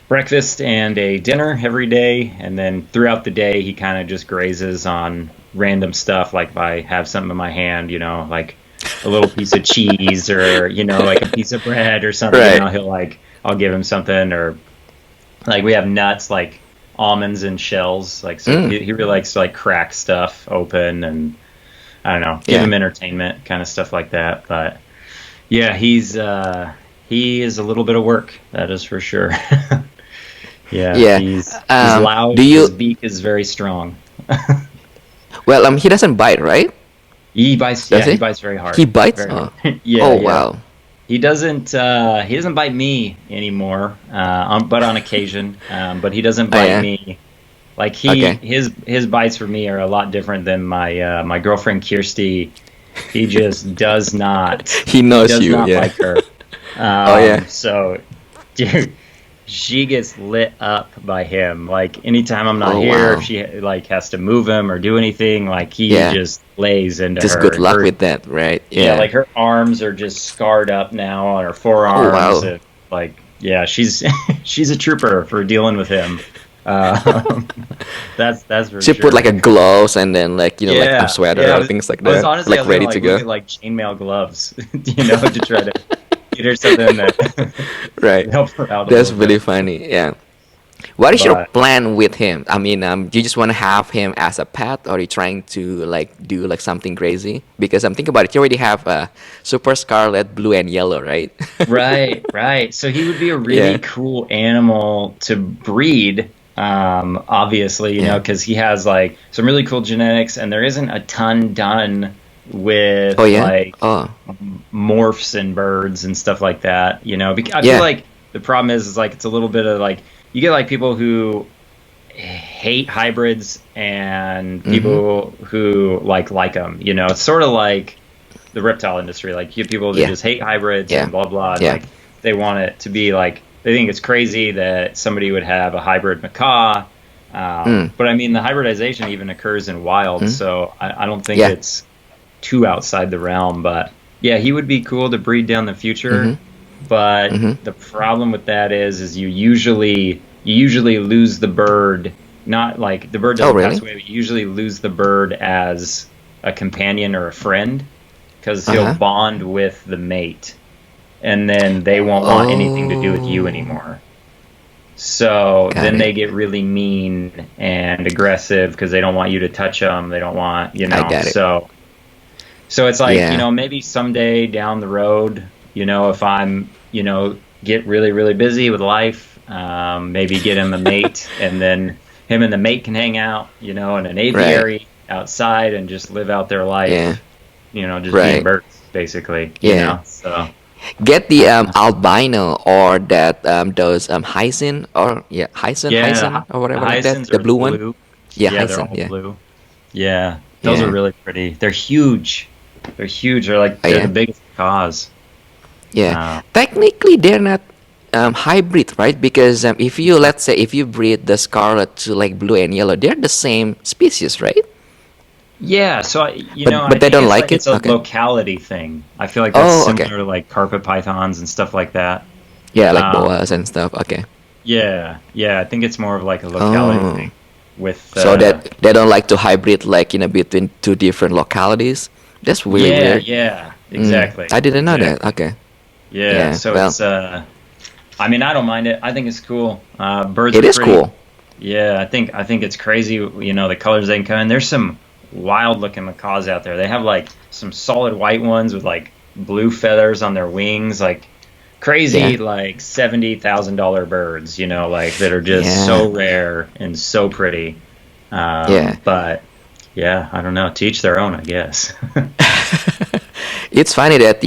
breakfast and a dinner every day, and then throughout the day he kind of just grazes on random stuff. Like if I have something in my hand, like a little piece of cheese or like a piece of bread or something, Right. I'll give him something, or like we have nuts like almonds and shells, like so Mm. he really likes to like crack stuff open and I don't know, give Yeah. him entertainment kind of stuff like that. But yeah, he is a little bit of work, that is for sure. Yeah, Yeah. he's loud, Do his you? beak is very strong. Well, he doesn't bite, right? He bites, Does yeah, he he? bites very hard. He bites? Very Oh. hard. Yeah, Oh, yeah. wow. He doesn't bite me anymore, but on occasion. But he doesn't Oh, bite yeah. me. Like Okay. his bites for me are a lot different than my girlfriend Kirsty. He just He he knows does you. not Yeah. like her. Oh, yeah. So dude, she gets lit up by him. Like anytime I'm not Oh, here, if wow. she like has to move him or do anything, like he Yeah. just lays into Just her. good And luck her with that, right? yeah, Yeah. like her arms are just scarred up now on her Oh, forearms. wow. Like, yeah, she's she's a trooper for dealing with him. Um, that's for She put sure. like a gloves and then like like a Yeah, sweater yeah. or things like I was that, honestly, I like was gonna ready to like look go. at like chainmail gloves, to try to get her something that Right. help her out a That's little bit. really funny. Yeah. What is your But plan with him? I mean, do you just want to have him as a pet, or are you trying to like do like something crazy? Because I'm thinking about it. You already have super scarlet, blue, and yellow, right? right, right. So he would be a really Yeah. cool animal to breed. Obviously, Yeah. because he has like some really cool genetics, and there isn't a ton done Oh with yeah. like Oh morphs and birds and stuff like that. I feel yeah. like the problem is like it's a little bit of like you get like people who hate hybrids and Mm-hmm. people who like them. It's sort of like the reptile industry. Like you have people that Yeah. just hate hybrids Yeah. and blah blah. And, Yeah. like they want it to be like they think it's crazy that somebody would have a hybrid macaw. Mm. But I mean, the hybridization even occurs in wild, Mm. so I don't think Yeah. it's too outside the realm. But yeah, he would be cool to breed down the future. Mm-hmm. But Mm-hmm. the problem with that is you usually lose the bird. Not like the bird Oh doesn't pass really? away, but you usually lose the bird as a companion or a friend because Uh he'll huh. bond with the mate, and then they won't want anything to do with you Oh, anymore. So got then it. they get really mean and aggressive because they don't want you to touch them. They don't want, I got it. so it's like, Yeah. maybe someday down the road, if I'm, get really, really busy with life, maybe get him a mate and then him and the mate can hang out, you know, in an Right. aviary outside and just live out their Yeah. life, you know, just being Right. birds, basically, you Yeah. know. So Get the albino or that those hyacin or yeah yeah, hyacin or the whatever like that. hyacinths The are the blue one. blue. Yeah, Yeah, they're hyacin. all Yeah. blue. Yeah, those are Yeah. really pretty. They're huge. They're huge. Oh, They're the yeah. biggest cause. Yeah. Uh, Technically, they're not hybrid, right? Because if you let's say if you breed the scarlet to like blue and yellow, they're the same species, right? yeah, so I But they think don't it's like like it. it's a Okay. locality thing. I feel like that's Oh, okay. similar to like carpet pythons and stuff like that. Yeah, like Um, boas and stuff. Okay. yeah, yeah, I think it's more of like a locality Oh, thing with so that they don't like to hybrid like between two different localities. That's really yeah, weird. yeah, exactly, I didn't know that. exactly. Okay. Yeah, Yeah. so Well, it's I mean, I don't mind it. I think it's cool. Birds it are is pretty. cool. Yeah, I think it's crazy, you know, the colors they can come in. There's some wild looking macaws out there. They have like some solid white ones with like blue feathers on their wings, like Yeah. crazy like $70,000 birds, you know, like that are just Yeah. so rare and so pretty. Yeah. But yeah, I don't know. To each their own, I guess. It's funny that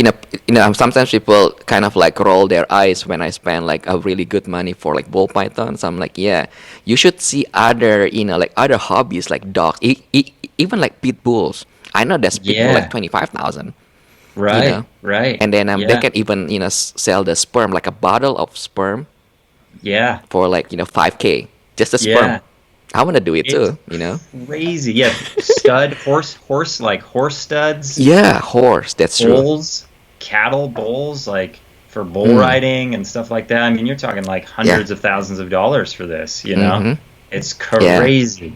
sometimes people kind of like roll their eyes when I spend like a really good money for like ball pythons. I'm like, yeah, you should see other like other hobbies like dogs, even like pit bulls. I know there's pit bull like Yeah, 25,000, you right, know, right. and then they Yeah, can even sell the sperm like a bottle of sperm yeah, for like 5K just a sperm. yeah. I want to do it It's too. crazy. Yeah, like horse studs, Yeah, horse. That's true. bulls, cattle bulls, like for bull Mm, riding and stuff like that. I mean, you're talking like yeah. hundreds of thousands of dollars for this, you know? Mm-hmm. It's Yeah. crazy.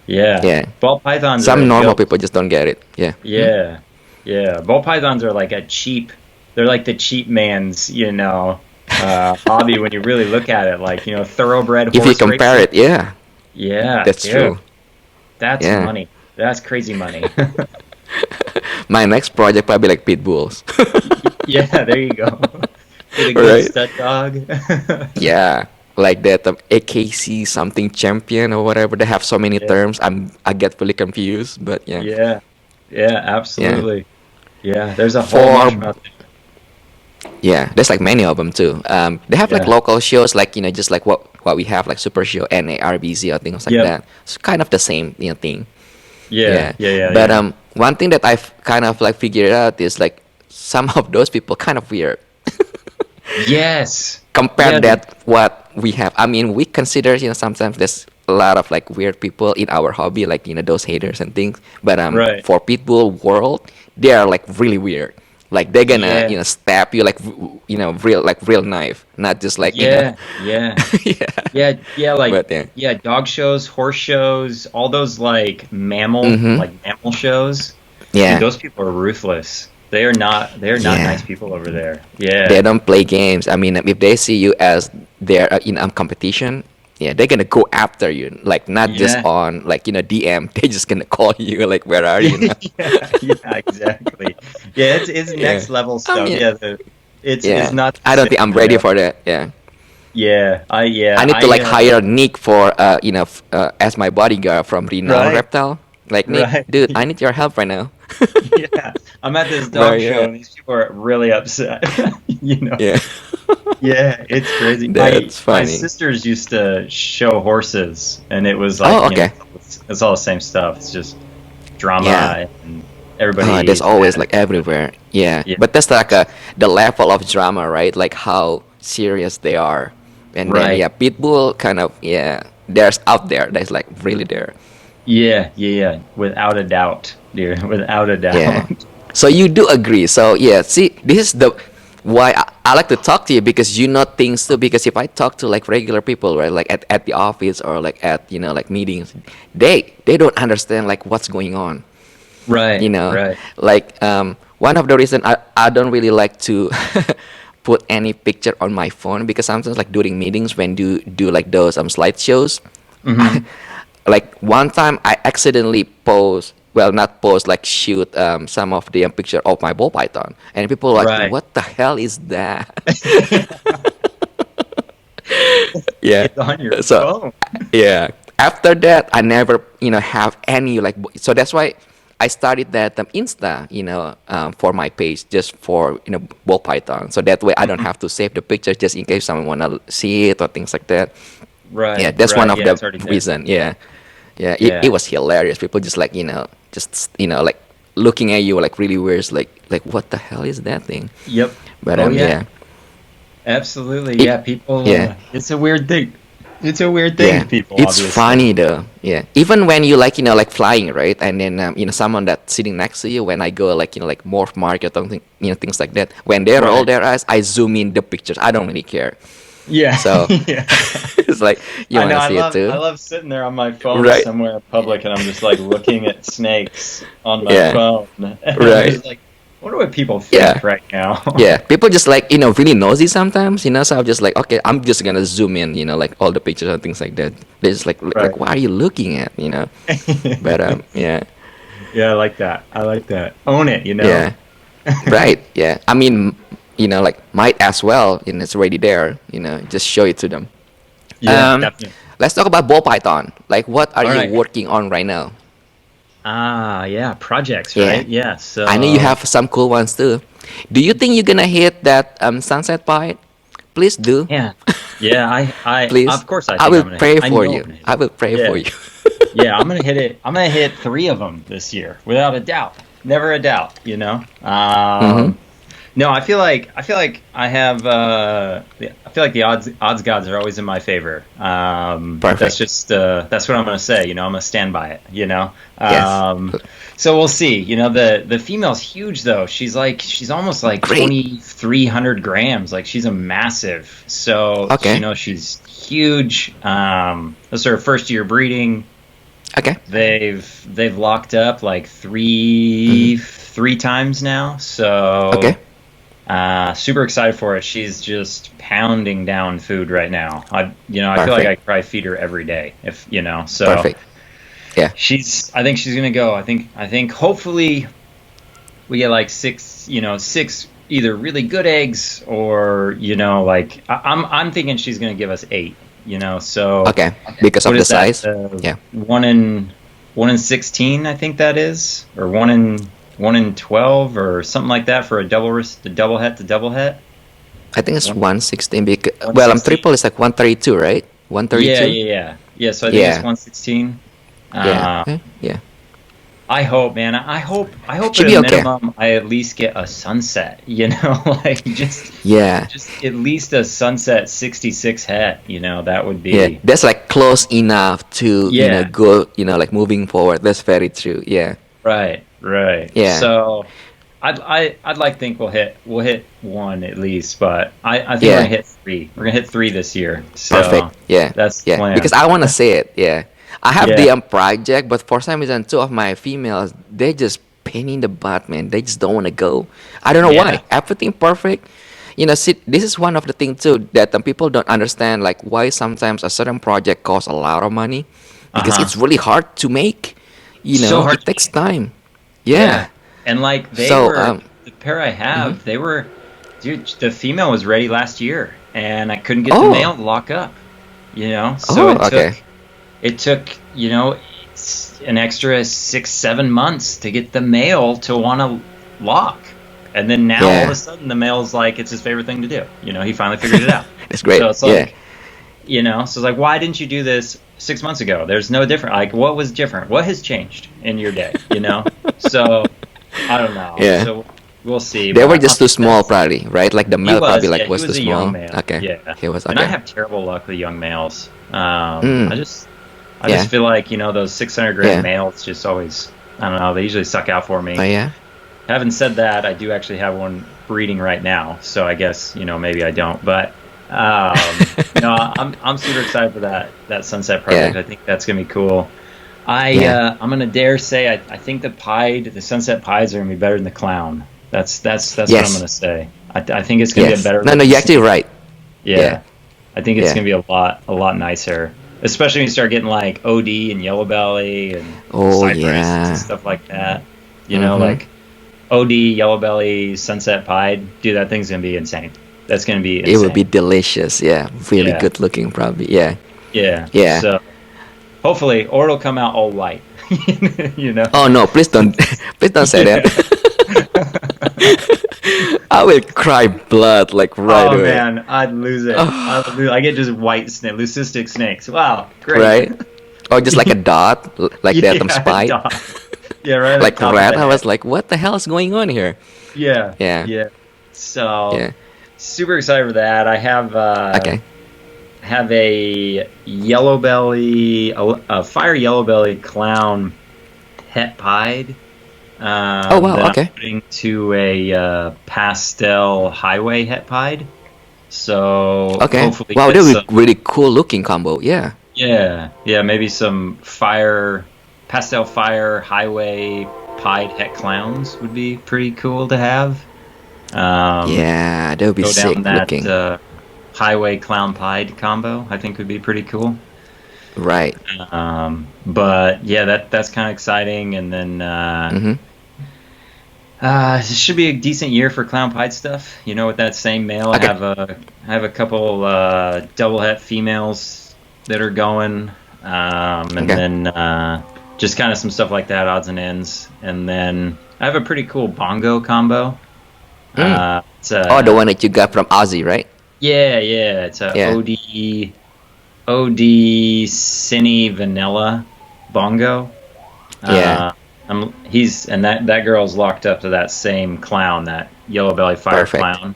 Yeah. Yeah. Ball pythons are Some a normal joke. people just don't get it. Yeah. Mhm. Yeah. Yeah. Ball pythons are like they're like the cheap man's, hobby when you really look at it. Like, thoroughbred If you horse compare racing. it, yeah, Yeah, that's dude. true. That's Yeah. money. That's crazy money. My next project probably like pit bulls. Yeah, there you go. Get a good Right? stud dog. Yeah, like that AKC something champion or whatever. They have so many Yeah, terms. I get really confused, but yeah, yeah, yeah, yeah. absolutely. Yeah, there's a whole For mushroom out there. yeah, there's like many of them too. They have like Yeah. local shows, like just like what we have, like Super Show, NARBZ, or things like Yep. that. It's kind of the same thing. Yeah, Yeah, yeah, yeah, but yeah. one thing that I've kind of like figured out is like some of those people kind of weird. Yes. Compare Yeah, that what we have. I mean, we consider sometimes there's a lot of like weird people in our hobby, like those haters and things. But right. for pitbull world, they are like really weird. Like they're gonna Yeah. stab you like real knife, not just like Yeah, yeah. yeah. Yeah, yeah, like But yeah. yeah, dog shows, horse shows, all those like Mm-hmm. mammal shows. Dude, Yeah. those people are ruthless. They are not Yeah. nice people over there. They Yeah. don't play games. I mean, if they see you as their competition, yeah, they're gonna go after you. Like not just Yeah. on like DM. They're just gonna call you like, where are you now? Yeah, yeah, exactly. Yeah, it's Yeah. next level I stuff. mean, Yeah, it's yeah. not the I don't think same, I'm ready for that. Yeah. Yeah, I need to like hire Nick for as my bodyguard from renowned right, reptile. Like Nick, right. dude, I need your help right now. Yeah, I'm at this Where are dog you show at? and these people are really upset. You know? Yeah. Yeah, it's crazy. My That's my funny. sisters used to show horses, and it was like, Oh, okay. it's all the same stuff. It's just Yeah. drama, and There's everybody's always mad. like everywhere. Yeah, Yeah, but that's like the level of drama, right? Like how serious they are, and then right. yeah, Pitbull kind of there's out there. That's like really there. Yeah, yeah, yeah. Without a doubt, dear. Without a Yeah. doubt. So you do agree. So yeah, see, this is the why I like to talk to you because you know things too. Because if I talk to like regular people, right, like at the office or like at like meetings, they don't understand like what's going on. Right, right. Like one of the reason I don't really like to put any picture on my phone because sometimes like during meetings when do like those slideshows. Hmm. Like one time I accidentally post, well, not post, like shoot some of the picture of my ball python, and people are like, Right. what the hell is that? Yeah. It's on your So phone. yeah, after that, I never, have any like. So that's why I started that Insta, for my page, just for ball python. So that way I don't Mhm. have to save the picture just in case someone wanna see it or things like that. Yeah, Right, that's one right. of Yeah, the it's already there. reason. Yeah, yeah. It Yeah. was hilarious. People just like just like looking at you like really weird, like what the hell is that thing? Yep. But Oh yeah. yeah, Absolutely. it Yeah. People. yeah. It's a weird thing. It's a weird thing to Yeah, people, it's obviously. funny though. Yeah, even when you like like flying, right? And then someone that's sitting next to you. When I go like like morph market or something, things like that. When they roll Right. their eyes, I zoom in the pictures. I don't really care. Yeah. So Yeah. it's like you I know. wanna see it I too, love sitting there on my phone right? somewhere in public, and I'm just like looking at snakes on my Yeah, phone, and I'm right. just like, I wonder what people Yeah, think right now. yeah. People just like really nosy sometimes. So I'm just like, okay, I'm just gonna zoom in. Like all the pictures and things like that. They just like, Right. what are you looking at? But yeah, Yeah, I like that. I like that. Own it, you know? yeah. Right. Yeah. I mean, like might as well, it's already there. Just show it to them. Yeah, Um, definitely. let's talk about ball python. Like, what are All you right. working on right now? Yeah, projects, Yeah. right? Yeah. I know you So, have some cool ones too. Do you think you're gonna hit that sunset pipe? Please do. yeah. Yeah, Please. of course I I think will I'm gonna hit. pray I for know I'm you. gonna hit I it. will pray for Yeah. you. Yeah, I'm gonna hit it. I'm gonna hit three of them this year, without a doubt. Never a doubt, you know? Mm-hmm. No, I feel like I have I feel like the odds gods are always in my favor. That's Perfect. just that's what I'm gonna say. I'm gonna stand by it. Yes. So we'll see. The female's huge though. She's almost like Great. 2,300 grams. Like she's a massive. So Okay. she's huge. This is her first year breeding. Okay. They've locked up like Mm-hmm. three times now. So Okay. super excited for it. She's just pounding down food right now. I feel like I Perfect. could probably feed her every day if. So Perfect. Yeah. I think she's gonna go. I think hopefully we get like six either really good eggs or like I'm thinking she's gonna give us eight. So Okay. Because what of the is that? size. Yeah. 1 in 16, I think that is, or 1 in 12, or something like that for the double het. I think it's One 116 because one well, sixteen. triple is like 132, right? Yeah, 132. yeah, yeah, yeah. So I think it's Yeah. 116. Yeah. Uh, Okay. Yeah. I hope, man. I hope Should at a be okay. minimum I at least get a sunset. Like Yeah. just at least a sunset 66 het. That would Yeah. be That's like close enough to yeah. go like moving forward. That's very true. Yeah. Right, right. Yeah. So I'd like to think we'll hit one at least, but I think we're gonna Yeah. hit three. We're gonna hit three this year. Perfect. So Yeah. that's the Yeah. Because plan. I want to say it. Yeah. I have Yeah. the project, but for some reason, two of my females, they just pain in the butt, man. They just don't want to go. I don't know Yeah. why. Everything perfect. See, this is one of the things too that people don't understand, like why sometimes a certain project costs a lot of money because Uh-huh. it's really hard to make. So hard It to takes make. time. Yeah. Yeah. And like So, the pair I mhm. have, dude, the female was ready last year and I couldn't get the Oh, male to lock up. So oh, okay. it took, an extra 6, 7 months to get the male to want to lock. And then now all of a Yeah. sudden the male's like, it's his favorite thing to do. He finally figured it out. That's So great. it's Yeah. like, so it's like, why didn't you do this 6 months ago? There's no different. Like, what was different? What has changed in your day? So I don't know. Yeah. So we'll see. They But were I just too think small, probably, right? Like the he male probably was, yeah, like he was too was a young small. male. Okay. Yeah. He was And I okay. have terrible luck with young males. Mm. I Yeah. just feel like, those 600 gram Yeah. males just always, I don't know, they usually suck out for Oh me. yeah. Having said that, I do actually have one breeding right now, so I guess, maybe I don't. But no, I'm super excited for that sunset project. Yeah. I think that's gonna be cool. Yeah. I'm gonna dare say I think the sunset pies are gonna be better than the clown. That's what I'm Yes. gonna say. I think it's gonna be a Yes. better No, no, looking you're actually snake. right. Yeah. Yeah, I think it's Yeah. gonna be a lot nicer, especially when you start getting like OD and yellow belly and Oh cypress and yeah. stuff like that. Mm-hmm. Like OD, yellow belly, sunset pied. Dude, that thing's gonna be insane. That's gonna be It would be insane. delicious. Yeah. Really Yeah, good looking, probably. Yeah. yeah. Yeah. So Hopefully, or it'll come out all white. You know? Oh no, please don't, please don't say Yeah. that. I will cry blood like right Oh away. man, I'd lose it. I get just white snake, leucistic snakes. Wow, great. Right? Or just like a dot, like that Yeah, spite. dog. Yeah, right at the Like top of red. the I head. was like, what the hell is going on here? Yeah, Yeah, yeah. So yeah. super excited for that. I Okay. have a yellow belly, a fire yellow belly clown het pied Oh wow. that I'm Okay. putting to a pastel highway het pied. So Okay. hopefully Wow, get that would some. be really cool looking combo. Yeah. Yeah, yeah, maybe some fire, pastel fire highway pied het clowns would be pretty cool to have. Um, Yeah, that would be Go down sick that looking. highway clown pied combo. I think would be pretty cool. Right. But yeah, that's kind of exciting. And then Mm-hmm. it should be a decent year for clown pied stuff. You know, with that same male, Okay. I have a couple double het females that are going, and Okay. then just kind of some stuff like that, odds and ends. And then I have a pretty cool bongo combo. Mm. It's Oh, the one that you got from Ozzy, right? yeah, yeah, it's a Yeah. OD Cine Vanilla Bongo. Yeah. That girl's locked up to that same clown, that yellow belly fire Perfect. clown.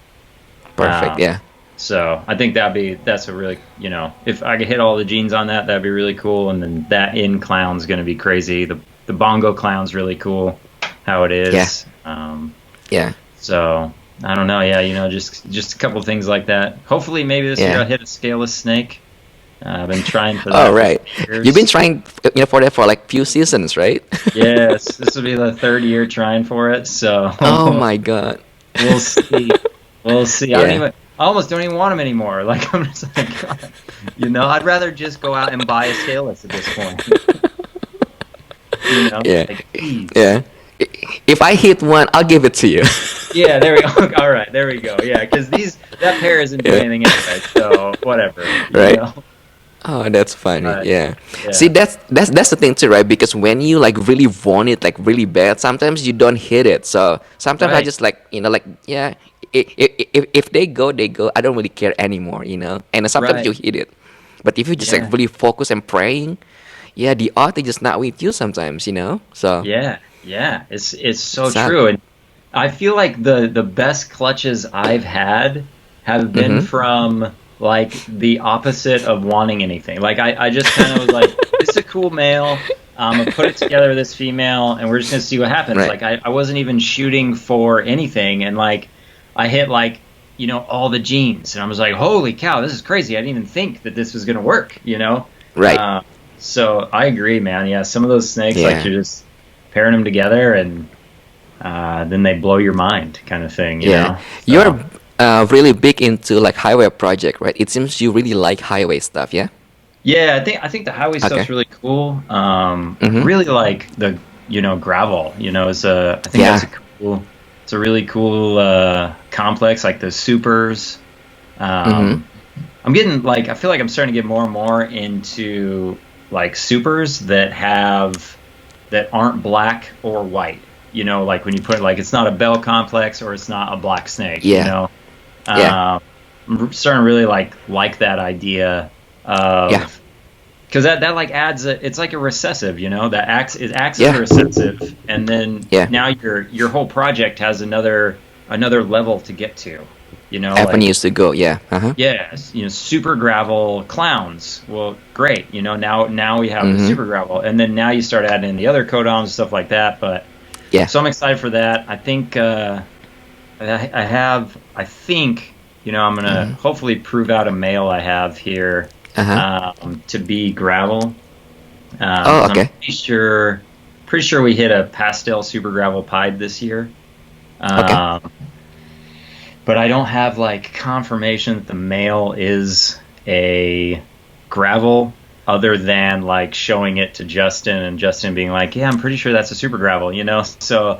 Perfect. Um, Yeah. so I think that's a really, if I could hit all the genes on that, that'd be really cool. And then that in clown's gonna be crazy. The bongo clown's really cool, how it is. Yeah. Yeah. So I don't know. Yeah, just a couple of things like that. Hopefully, maybe this year Yeah. I'll hit a scaleless snake. I've been trying for Oh, that right. for You've been years. trying, for that for like few seasons, right? Yes, this will be the third year trying for it. So Oh my God. we'll see. We'll see. Yeah. I almost don't even want them anymore. Like I'm just like, God, I'd rather just go out and buy a scaleless at this point. Yeah. Like, please. Yeah. If I hit one, I'll give it to you. Yeah, there we go. All right, there we go. Yeah, because that pair isn't doing Yeah. anything anyway. So whatever. Right. Oh, that's funny. But, Yeah. yeah. See, that's the thing too, right? Because when you like really want it like really bad, sometimes you don't hit it. So sometimes I Right. just like like yeah, if they go, they go. I don't really care anymore, And then sometimes Right. you hit it, but if you just Yeah. like really focus and praying, yeah, the odds is just not with you sometimes, So Yeah, yeah, it's so sad. true, and I feel like the best clutches I've had have been Mm-hmm. from like the opposite of wanting anything. Like I just kind of was like, this is a cool male. I'm gonna put it together with this female, and we're just gonna see what happens. Right. Like I wasn't even shooting for anything, and like I hit like all the genes, and I was like, holy cow, this is crazy. I didn't even think that this was gonna work. Right. So I agree, man. Yeah, some of those snakes, Yeah. like you're just pairing them together, and then they blow your mind, kind of thing. Yeah, So, you're really big into like highway project, right? It seems you really like highway stuff, yeah? yeah, I think the highway Okay. stuff's really cool. Mhm. Really like the gravel. I think Yeah. it's a really cool complex, like the supers. Mhm. I feel like I'm starting to get more and more into like supers that aren't black or white. Like when you put like it's not a bell complex or it's not a black snake. Yeah. Yeah. I'm starting to really like that idea of Yeah. because that like adds it's like a recessive. That it acts Yeah. as a recessive, and then Yeah. now your whole project has another level to get to. Like, Avenues to go, yeah. Uh-huh. yes, super gravel clowns. Well, great. Now we have the Mhm. super gravel, and then now you start adding in the other codons and stuff like that. But Yeah. so I'm excited for that. I think I think I'm gonna hopefully prove out a male I have here Uh-huh. to be gravel. Oh, okay. I'm pretty sure we hit a pastel super gravel pied this year. Okay. But I don't have like confirmation that the male is a gravel other than like showing it to Justin and Justin being like, yeah, I'm pretty sure that's a super gravel, So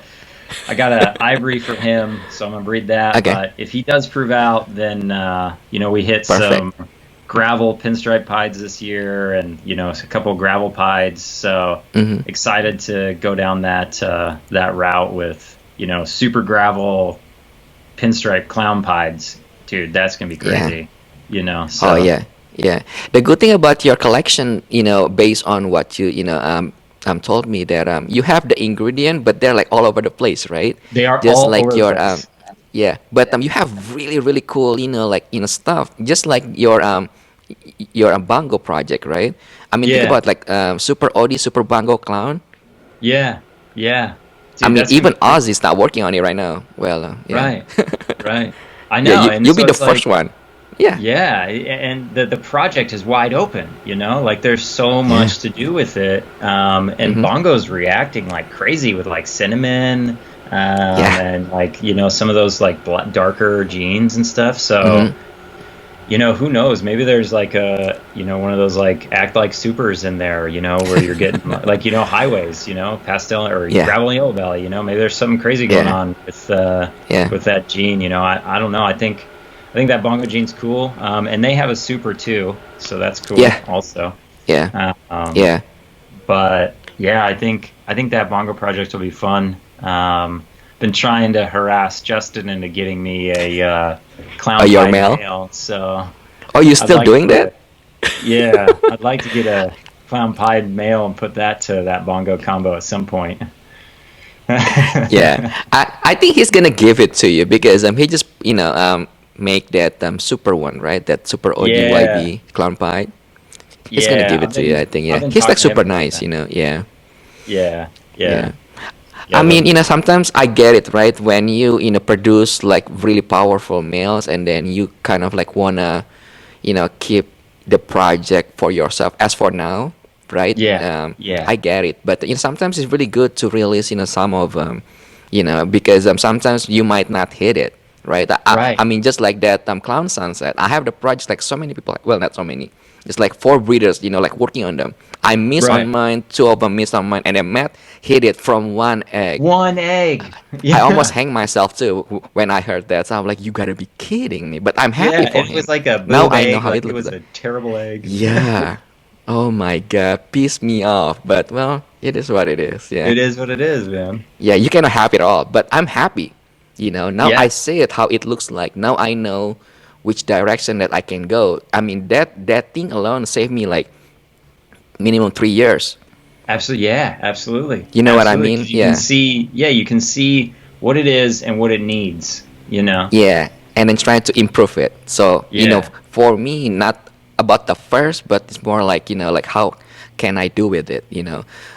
I got an ivory for him, so I'm gonna breed that. Okay. But if he does prove out, then we hit Perfect. gravel pinstripe pieds this year, and a couple of gravel pieds. So excited to go down that route with super gravel pinstripe clown pieds. Dude, that's gonna be crazy. So Oh yeah, yeah. The good thing about your collection, based on what told me that you have the ingredient, but they're like all over the place, right? they are Just all like over the your place. yeah, but you have really really cool, like stuff, just like your bongo project, right? I mean, think Yeah, about like Super Odie, Super Bongo Clown. yeah, yeah. I Dude, mean, that's gonna even be crazy. Ozzy's not working on it right now. Well, yeah, Right, right. I yeah. know, You and you'll so be the it's like, first one. Yeah, yeah, and the project is wide open, like there's so yeah. much to do with it. And Mm-hmm. Bongo's reacting like crazy with like cinnamon, Yeah. and like, some of those like darker genes and stuff. So, Mm-hmm. who knows? Maybe there's like one of those like act like supers in there, where you're getting like, highways, pastel or Yeah. gravel and yellow belly, maybe there's something crazy going Yeah. on Yeah. with that gene, I don't know. I think that bongo gene's cool. And they have a super too, so that's cool Yeah. also. Yeah. Um, Yeah. but yeah, I think that bongo project will be fun. Been trying to harass Justin into getting me a Oh, clown your pied mail? male, so Oh, you I'd still like doing to, that? yeah, I'd like to get a clown pied male and put that to that bongo combo at some point. Yeah. I think he's gonna give it to you because he just make that super one, right? That super Yeah, ODYB clown pie. He's gonna yeah. give it to you, I think. I've Yeah. been He's like talking to him super about nice, that. Yeah. Yeah, Yeah. yeah, yeah. I I'd love mean, to. sometimes I get it, right? When you, produce like really powerful males and then you kind of like wanna, keep the project for yourself as for now, right? Yeah, yeah. I get it. But, sometimes it's really good to release, some of because sometimes you might not hit it, right? I Right. mean, just like that Clown Sunset, I have the projects like so many people, well, not so many. It's like four breeders, like working on them. I missed on Right. mine, two of them missed on mine, and then Matt hit it from one egg. One egg. I almost Yeah. hanged myself too when I heard that. So I'm like, you gotta be kidding me. But I'm happy Yeah, for it was him. like a Now boob I know egg, how like it it looks was like. a terrible egg. Yeah. Oh my God. Pissed me off. But well, it is what it is. Yeah. It is what it is, man. Yeah, you cannot have it all. But I'm happy. Now I Yeah. see it how it looks like. Now I know which direction that I can go. I mean that thing alone saved me like minimum 3 years. Absolutely. Yeah, absolutely. You know what I Absolutely. mean? Because Yeah. you can see what it is and what it needs. Yeah, and then trying to improve it. So, Yeah. for me, not about the first, but it's more like, like how can I do with it?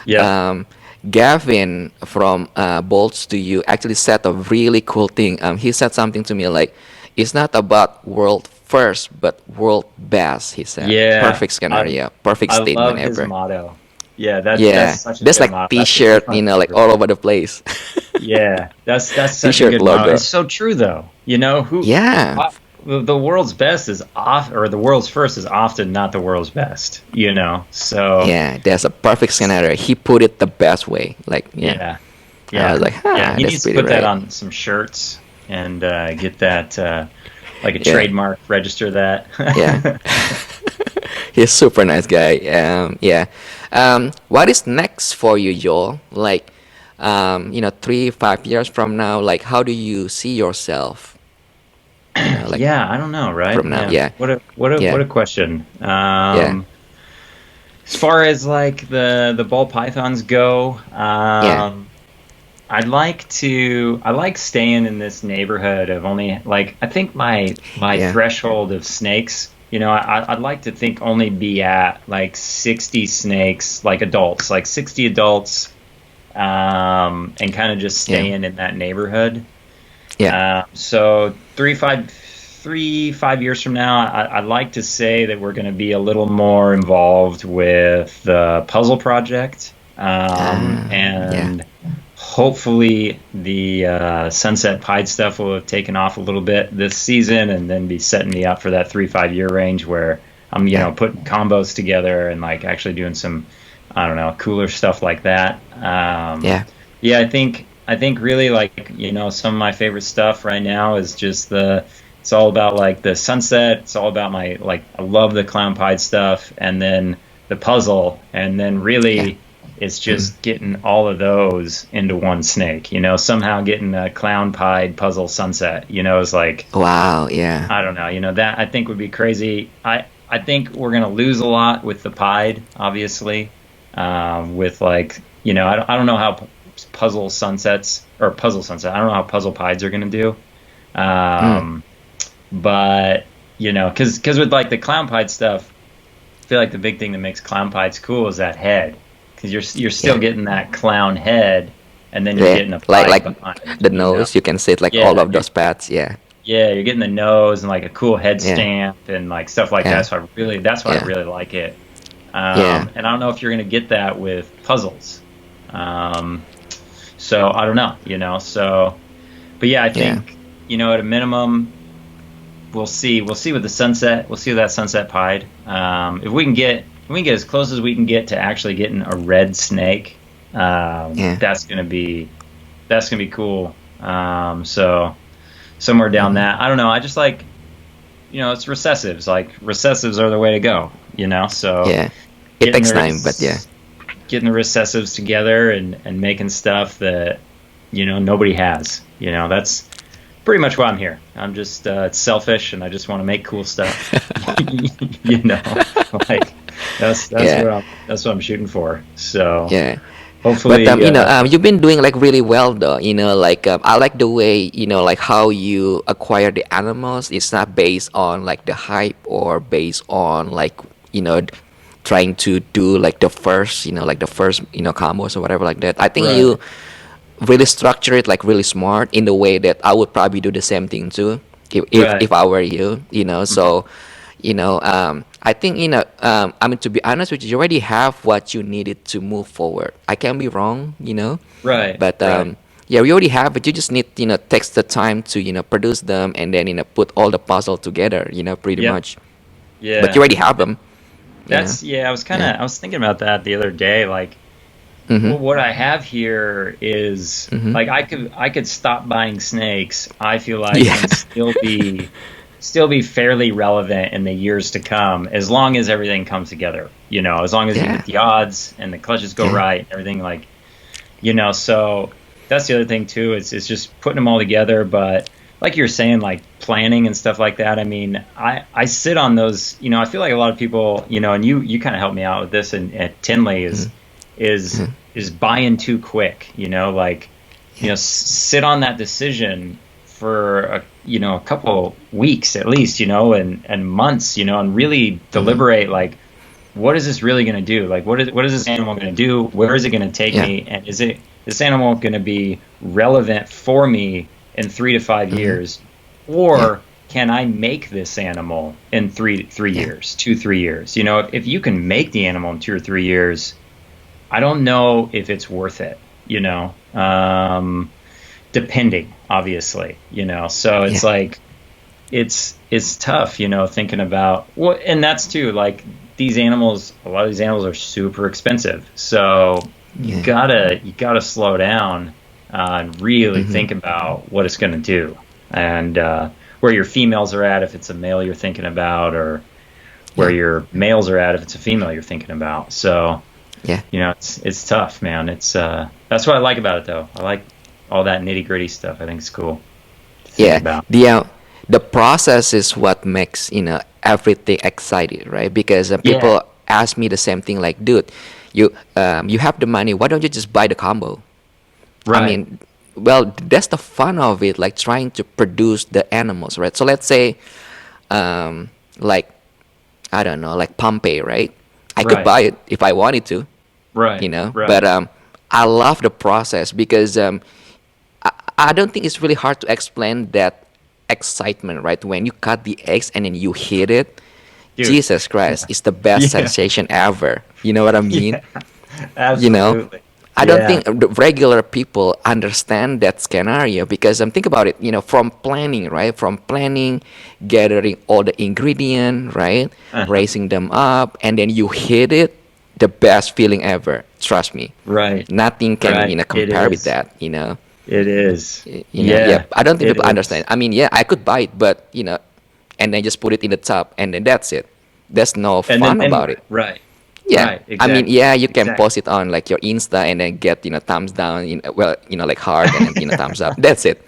Yep. Um, Gavin from Bolts to You actually said a really cool thing. He said something to me like, it's not about world first, but world best, he said. Yeah. Perfect I scenario, perfect I statement love his ever. motto. Yeah, that's Yeah, such a that's good like motto. That's t-shirt, my like favorite. all over the place. Yeah, that's such a T-shirt good motto. logo. It's so true though. Yeah. The world's best is off, or the world's first is often not the world's best. So Yeah, that's a perfect scenario. He put it the best way. Like, yeah. yeah, I was yeah, like, yeah. He that's needs to pretty put that right. on some shirts and get that like a Yeah, trademark, register that. yeah. He's super nice guy. Yeah. What is next for you, Joel? Like, 3, 5 years from now, like, how do you see yourself? Like Yeah, I don't know, right? from now. Yeah. Yeah, What yeah, a question. yeah, As far as like the ball pythons go, yeah, I like staying in this neighborhood of only like I think my yeah, threshold of snakes. I'd like to think only be at like 60 snakes, like adults, like 60 adults, and kind of just yeah, staying in that neighborhood. yeah, So 5 years from now, I'd like to say that we're going to be a little more involved with the puzzle project, yeah, and hopefully the Sunset Pied stuff will have taken off a little bit this season, and then be setting me up for that 3-5 year range where I'm yeah, putting combos together and like actually doing some, I don't know, cooler stuff like that. yeah, Yeah, I think really like some of my favorite stuff right now is just It's all about like the sunset. It's all about my like I love the clown pied stuff, and then the puzzle, and then Yeah. really it's just getting all of those into one snake. Somehow getting a clown pied puzzle sunset. Is like Wow. Yeah. I don't know. That I think would be crazy. I think we're gonna lose a lot with the pied, obviously. With like I don't know how puzzle sunsets or puzzle sunset. I don't know how puzzle pieds are gonna do. Mm. But because with like the clown pied stuff, I feel like the big thing that makes clown pieds cool is that head, because you're still Yeah. getting that clown head, and then you're Yeah. getting a Like pied like behind. the nose. You can see it like all Yeah, of those pads. Yeah. yeah, you're getting the nose and like a cool head Yeah. stamp and like stuff like Yeah. that. So that's why I Yeah. really like it. Yeah. And I don't know if you're gonna get that with puzzles. Um, so I don't know. But yeah, I Yeah. think at a minimum. We'll see. We'll see with the sunset. We'll see with that sunset pied. If we can get as close as we can get to actually getting a red snake, Yeah. that's gonna be cool. So somewhere down Hmm. that, I don't know. I just like, it's recessives. Like recessives are the way to go. So Yeah. It getting takes the time, but yeah. getting the recessives together and making stuff that nobody has. That's pretty much why I'm here. I'm just it's selfish, and I just want to make cool stuff. you know, like Yeah. that's what I'm shooting for. So Yeah. But hopefully, you've been doing like really well though. Like I like the way like how you acquire the animals. It's not based on like the hype or based on like you know trying to do like the first like the first combos or whatever like that. I think right, you really structure it like really smart in the way that I would probably do the same thing too if right, I were you. mhm, So I think I mean, to be honest with you, you already have what you needed to move forward. I can be wrong. right, But right. yeah, we already have it. You just need takes the time to produce them and then put all the puzzle together, pretty Yep, much. But you yeah. already have them. you know That's yeah. yeah. I was thinking about that the other day. Like, Mhm. well, what I have here is Mhm. like I could stop buying snakes, I feel like, Yeah. and still be fairly relevant in the years to come, as long as everything comes together. As long as you Yeah. get the odds and the clutches go Yeah. right, and everything, like, so that's the other thing too. It's just putting them all together. But like you're saying, like planning and stuff like that. I mean, I sit on those. I feel like a lot of people, and you kind of helped me out with this. And at Tinley is Mhm. is Mhm. is buying too quick. Like sit on that decision for a couple weeks at least, and months, and really Mhm. deliberate, like, what is this really going to do? Like, what is this animal going to do? Where is it going to take Yeah. me? And is this animal going to be relevant for me in 3 to 5 Mhm. years, Yeah. or can I make this animal in three Yeah. years, 2 3 years? If you can make the animal in 2 or 3 years, I don't know if it's worth it. Depending, obviously. So it's Yeah. like it's tough, thinking about what, and that's too, like, these animals. A lot of these animals are super expensive, so you Yeah. gotta slow down and really Mhm. think about what it's going to do, and where your females are at if it's a male you're thinking about, or where Yeah. your males are at if it's a female you're thinking about. So Yeah. it's tough, man. That's what I like about it, though. I like all that nitty gritty stuff. I think it's cool to think Yeah, about. the process is what makes everything exciting, right? Because Yeah, people ask me the same thing, like, dude, you have the money, why don't you just buy the combo? I right, mean, well, that's the fun of it, like trying to produce the animals, right? So let's say, like, I don't know, like Pompeii, right? I could right, buy it if I wanted to, right, right. but I love the process because I don't think it's really hard to explain that excitement, right? When you cut the eggs and then you hit it, Dude. Jesus Christ, it's the best Yeah, sensation ever. You know what I mean? yeah, You know, absolutely. I don't Yeah, think the regular people understand that scenario because think about it, from planning, right? From planning, gathering all the ingredient, right? uh-huh. Raising them up, and then you hit it, the best feeling ever. Trust me. Right, Nothing can, right. It compare with is. that. It is. Yeah, Yeah, I don't think it people is. understand. I mean, yeah, I could buy it, but and then just put it in the tub, and then that's it. There's no And then fun about anyway, it. right, Yeah, right, I mean, exactly, yeah, you can exactly. post it on like your Insta and then get thumbs down, well, like heart and then thumbs up. That's it.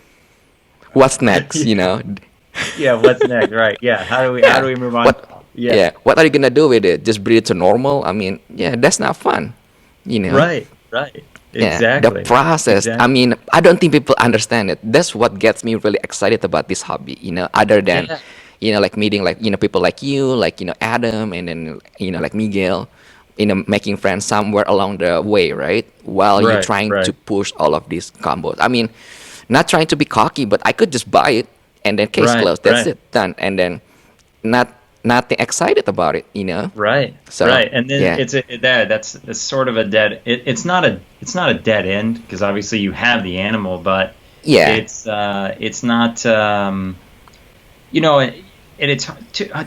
What's next? Yeah, yeah. What's next? Right. Yeah. How do Yeah. we move on? What? Yeah. Yeah. What are you gonna do with it? Just breed it to normal? I mean, yeah, that's not fun. You know. Right. Right. Yeah. The Exactly. process. I Exactly. mean, I don't think people understand it. That's what gets me really excited about this hobby. Other than, Yeah. like meeting like people like you, like Adam, and then like Miguel. Making friends somewhere along the way, right? While you're Right. trying to Right. push all of these combos. I mean, not trying to be cocky, but I could just buy it and then case Right. closed. That's Right. it, done. And then not nothing excited about it. Right, So right, and then yeah, that's sort of a dead. It's not a dead end because obviously you have the animal, but yeah, it's not and it's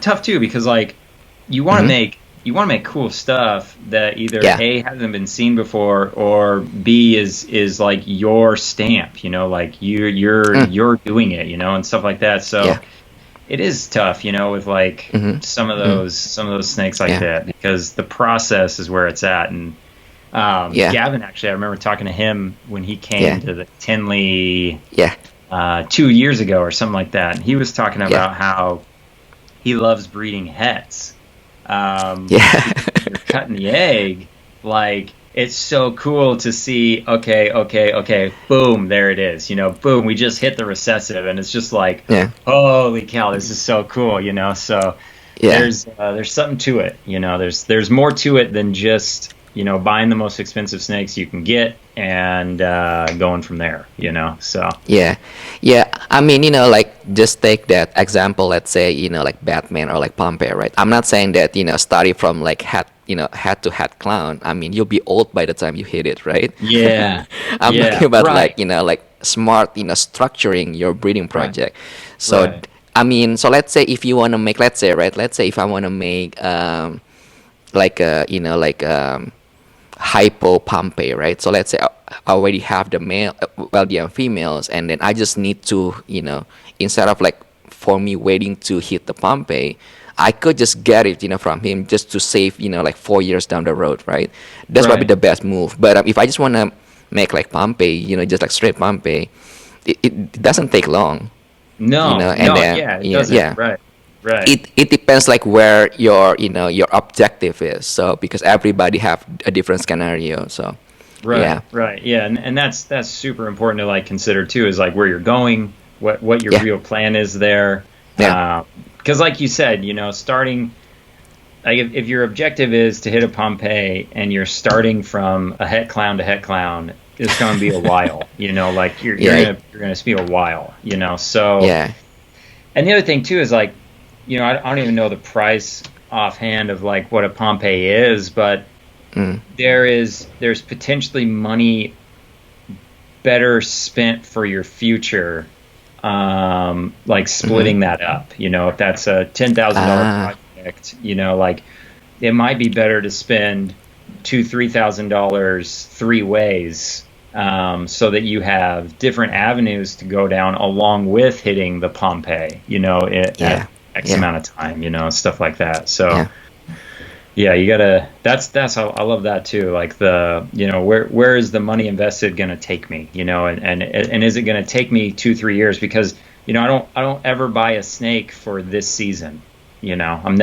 tough too because like you want to hmm make you want to make cool stuff that either yeah, A hasn't been seen before or B is like your stamp, like mm, you're doing it, and stuff like that. So yeah, it is tough, with like hmm mm, some of those snakes like yeah, that because the process is where it's at. And yeah, Gavin, actually, I remember talking to him when he came yeah, to the Tinley yeah, 2 years ago or something like that. And he was talking yeah, about how he loves breeding hets yeah, because when you're cutting the egg, like it's so cool to see. Okay, okay, okay, boom, there it is. Boom, we just hit the recessive, and it's just like, yeah, holy cow, this is so cool. So yeah, there's something to it. There's more to it than just buying the most expensive snakes you can get and going from there. So yeah, yeah. I mean, like just take that example. Let's say, like Batman or like Pompeii, right? I'm not saying that study from like head to head clown. I mean, you'll be old by the time you hit it, right? yeah, I'm talking yeah, about like right, like smart structuring your breeding right, project. So right, I mean, so let's say if you want to make, let's say, right, let's say if I want to make like a like hypo Pompeii, right? So let's say I already have the male, well, the females, and then I just need to, instead of like for me waiting to hit the Pompeii, I could just get it, from him just to save, like 4 years down the road, right? That's probably right. the best move. But if I just want to make like Pompeii, just like straight Pompeii, it doesn't take long, No, and no, then, yeah, it doesn't. yeah, Right, right. it depends like where your your objective is, so because everybody have a different scenario, so Right, yeah, right, yeah, and that's super important to like consider too, is like where you're going, what your yeah, real plan is there, yeah, because like you said, starting like if your objective is to hit a Pompeii and you're starting from a het clown to het clown, it's going to be a while, like yeah, you're gonna be a while, so. yeah, And the other thing too is like, I don't even know the price offhand of like what a Pompeii is, but mm, there's potentially money better spent for your future, like hmm splitting that up. If that's a $10,000 ah, project, like it might be better to spend $2,000-3,000 three ways, so that you have different avenues to go down along with hitting the Pompeii, at yeah, X yeah, amount of time, stuff like that. So yeah, yeah, you gotta. That's how I love that too. Like where is the money invested gonna take me? And is it gonna take me 2-3 years? Because I don't ever buy a snake for this season. I'm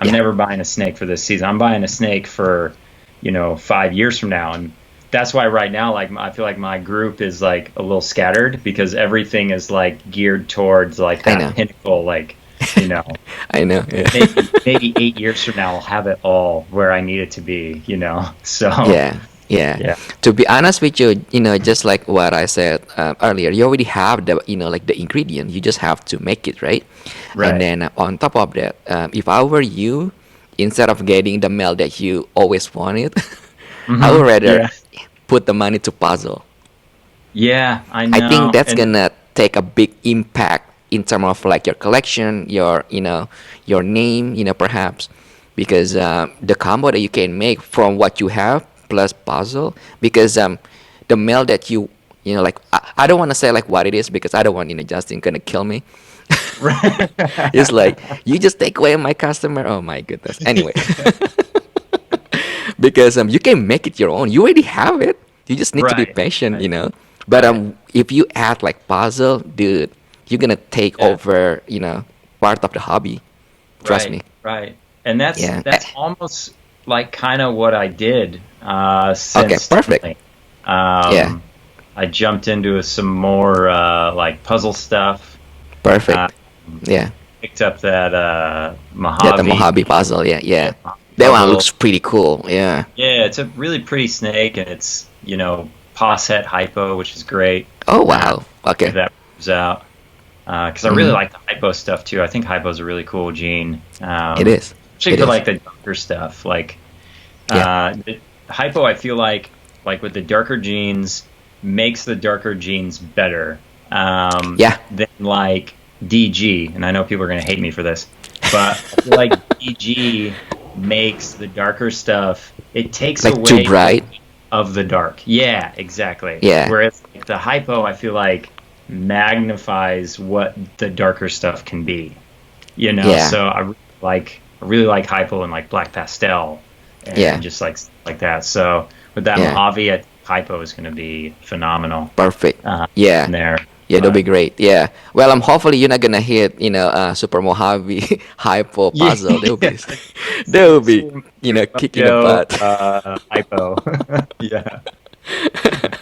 yeah, never buying a snake for this season. I'm buying a snake for 5 years from now. And that's why right now, like I feel like my group is like a little scattered because everything is like geared towards like I that know. pinnacle, like you know I know, yeah. maybe 8 years from now I'll have it all where I need it to be, So Yeah, yeah. yeah, To be honest with you, just like what I said earlier, you already have the, like the ingredient. You just have to make it, right? And right. then on top of that, if I were you, instead of getting the mail that you always wanted, I would rather Yeah. put the money to puzzle. Yeah, I I think know. that's And gonna take a big impact in terms of like your collection, your your name, perhaps, because the combo that you can make from what you have plus puzzle, because the mail that you You know, like I don't want to say like what it is because I don't want Justin gonna kill me. Right. It's like you just take away my customer. Oh my goodness. Anyway, because you can make it your own. You already have it. You just need to be Right. patient, Right. But Right. if you add like puzzle, dude, you're gonna take Yeah. over, part of the hobby. Trust Right. me. Right. And that's Yeah. that's almost like kind of what I did Okay. since Perfect. tunneling. Yeah. I jumped into some more like puzzle stuff. Uh, Perfect. Yeah. Picked up that Yeah. The Mojave. Mojave puzzle. Yeah. Yeah, Yeah. Mojave That one puzzle. looks pretty cool. Yeah. Yeah, it's a really pretty snake, and it's Posset hypo, which is great. Oh Uh, wow. Okay. if that proves out, because I really Hmm. like the hypo stuff too. I think hypo is a really cool gene, It is. especially It for is. like the darker stuff. Like Yeah. hypo, I feel like with the darker genes makes the darker genes better Yeah. than like DG. And I know people are going to hate me for this, but I feel like DG makes the darker stuff. It takes Like too away bright. of the dark. Yeah, exactly. Yeah. Whereas like, the hypo, I feel like magnifies what the darker stuff can be. Yeah. So I really like hypo and like black pastel and Yeah. just like that. So with that Yeah. Mojave, I think hypo is going to be phenomenal Perfect. in Yeah. there. Yeah, that'll But be great. Yeah. Well, hopefully you're not gonna hit, Super Mojave hypo yeah, puzzle. That would be, that see, would be, see kicking the Mario, butt. hypo. Yeah,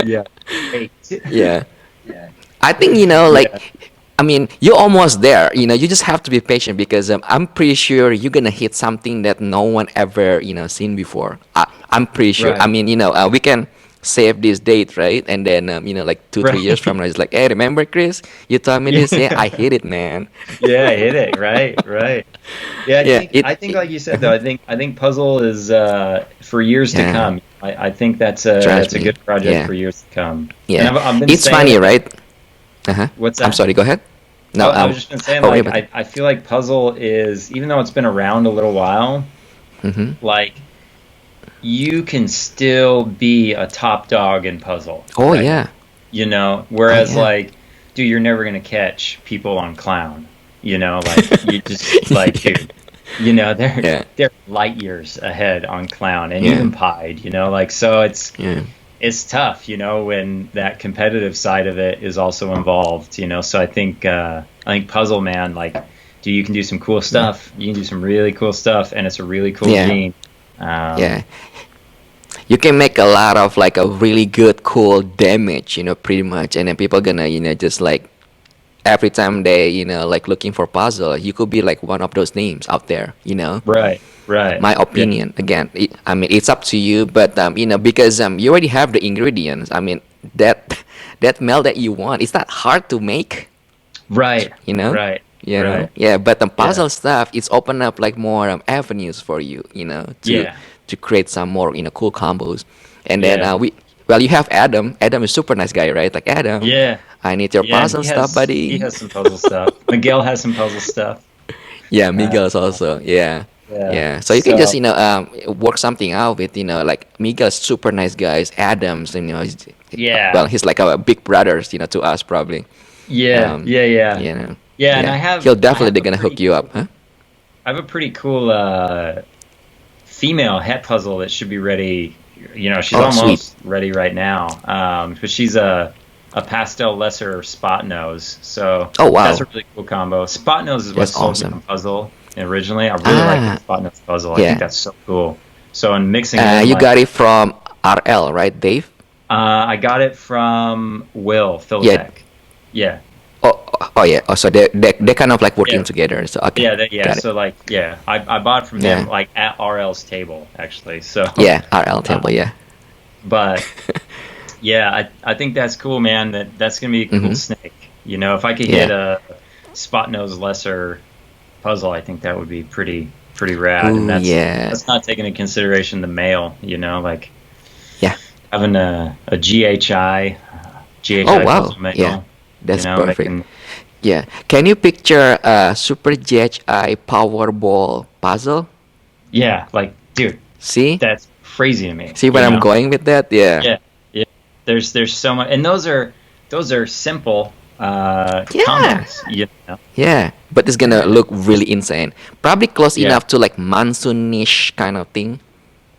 yeah. Hey, Yeah. yeah, I think, yeah. I mean, you're almost there. You just have to be patient because I'm pretty sure you're gonna hit something that no one ever, seen before. I'm pretty sure. I Right. mean, we can save this date, right? And then, like 2, 3 years from now, Right. it's like, hey, remember, Chris? You told me this. Yeah, Yeah. I hit it, man. Yeah, hit it. Right, right. Yeah, I Yeah. think I think like you said though, I think puzzle is for years to Yeah. come. I think that's Trust a me. good project Yeah. for years to come. And Yeah. I've been It's saying funny, it. right? Uh-huh. What's I'm that? sorry. Go ahead. No. I was just been saying Yeah, like but. I feel like puzzle is even though it's been around a little while, Mm-hmm. like you can still be a top dog in puzzle Oh right now. yeah. Oh Whereas yeah. like, dude, you're never gonna catch people on clown. Like you just like, Yeah. dude, they're Yeah. they're light years ahead on clown and Yeah. even pied. Like so Yeah. it's tough. When that competitive side of it is also involved. So I think puzzle man like, dude, you can do some cool stuff. You can do some really cool stuff, and it's a really cool Yeah. gene. Yeah. You can make a lot of like a really good, cool damage, pretty much, and then people gonna, just like every time they, like looking for puzzle, you could be like one of those names out there. Right, right, My yeah, opinion, again, I mean, it's up to you, but because you already have the ingredients. I mean, that melt that you want, it's not hard to make, right, you know. right, right, Yeah, but the yeah, puzzle stuff, it's open up like more avenues for you, to yeah, create some more, cool combos. And then yeah, you have Adam. Adam is super nice guy, right? Like Adam, yeah, I need your yeah. And puzzle stuff, he buddy. has some puzzle stuff. Miguel has some puzzle stuff. Yeah, Uh, Miguel's also. Yeah, yeah. yeah. So you can just So work something out with like Miguel's super nice guys. Adams, yeah, well, he's like our big brothers, to us probably. yeah, Um, yeah, yeah, you know, yeah. And yeah. He'll I have definitely a gonna hook pretty you up, cool huh? I have a pretty cool female het puzzle that should be ready. She's Oh, sweet. almost ready right now. But she's a pastel lesser spot nose, so Oh that's a wow, really cool combo. Spot nose is what that's sold me awesome. on puzzle originally. I really like the Ah, spot nose puzzle. I think yeah. that's so cool. So in mixing it in You like got it from RL, right, Dave? I got it from Will Yeah. Philtech. Yeah. Oh yeah. Oh, so they kind of like working Yeah. together. So okay, Yeah. got it. So like, yeah, I bought from Yeah. him like at RL's table actually. So, Yeah, RL uh, table. Yeah. but yeah, I think that's cool, man. That's gonna be a cool Mm-hmm. snake. If I could hit Yeah. a spot nose lesser puzzle, I think that would be pretty rad. And Ooh, that's yeah. that's not taking into consideration the male. Like Yeah. having a GHI Oh puzzle wow. male. Yeah. That's perfect. Making Yeah. Can you picture a Super GHI Powerball puzzle? yeah, like dude, See? that's crazy to me. See where I'm going with that? Yeah. Yeah, yeah. There's so much, and those are simple Yeah. combos, you know. Yeah, but it's gonna look really insane. Probably close Yeah, enough to like monsoonish kind of thing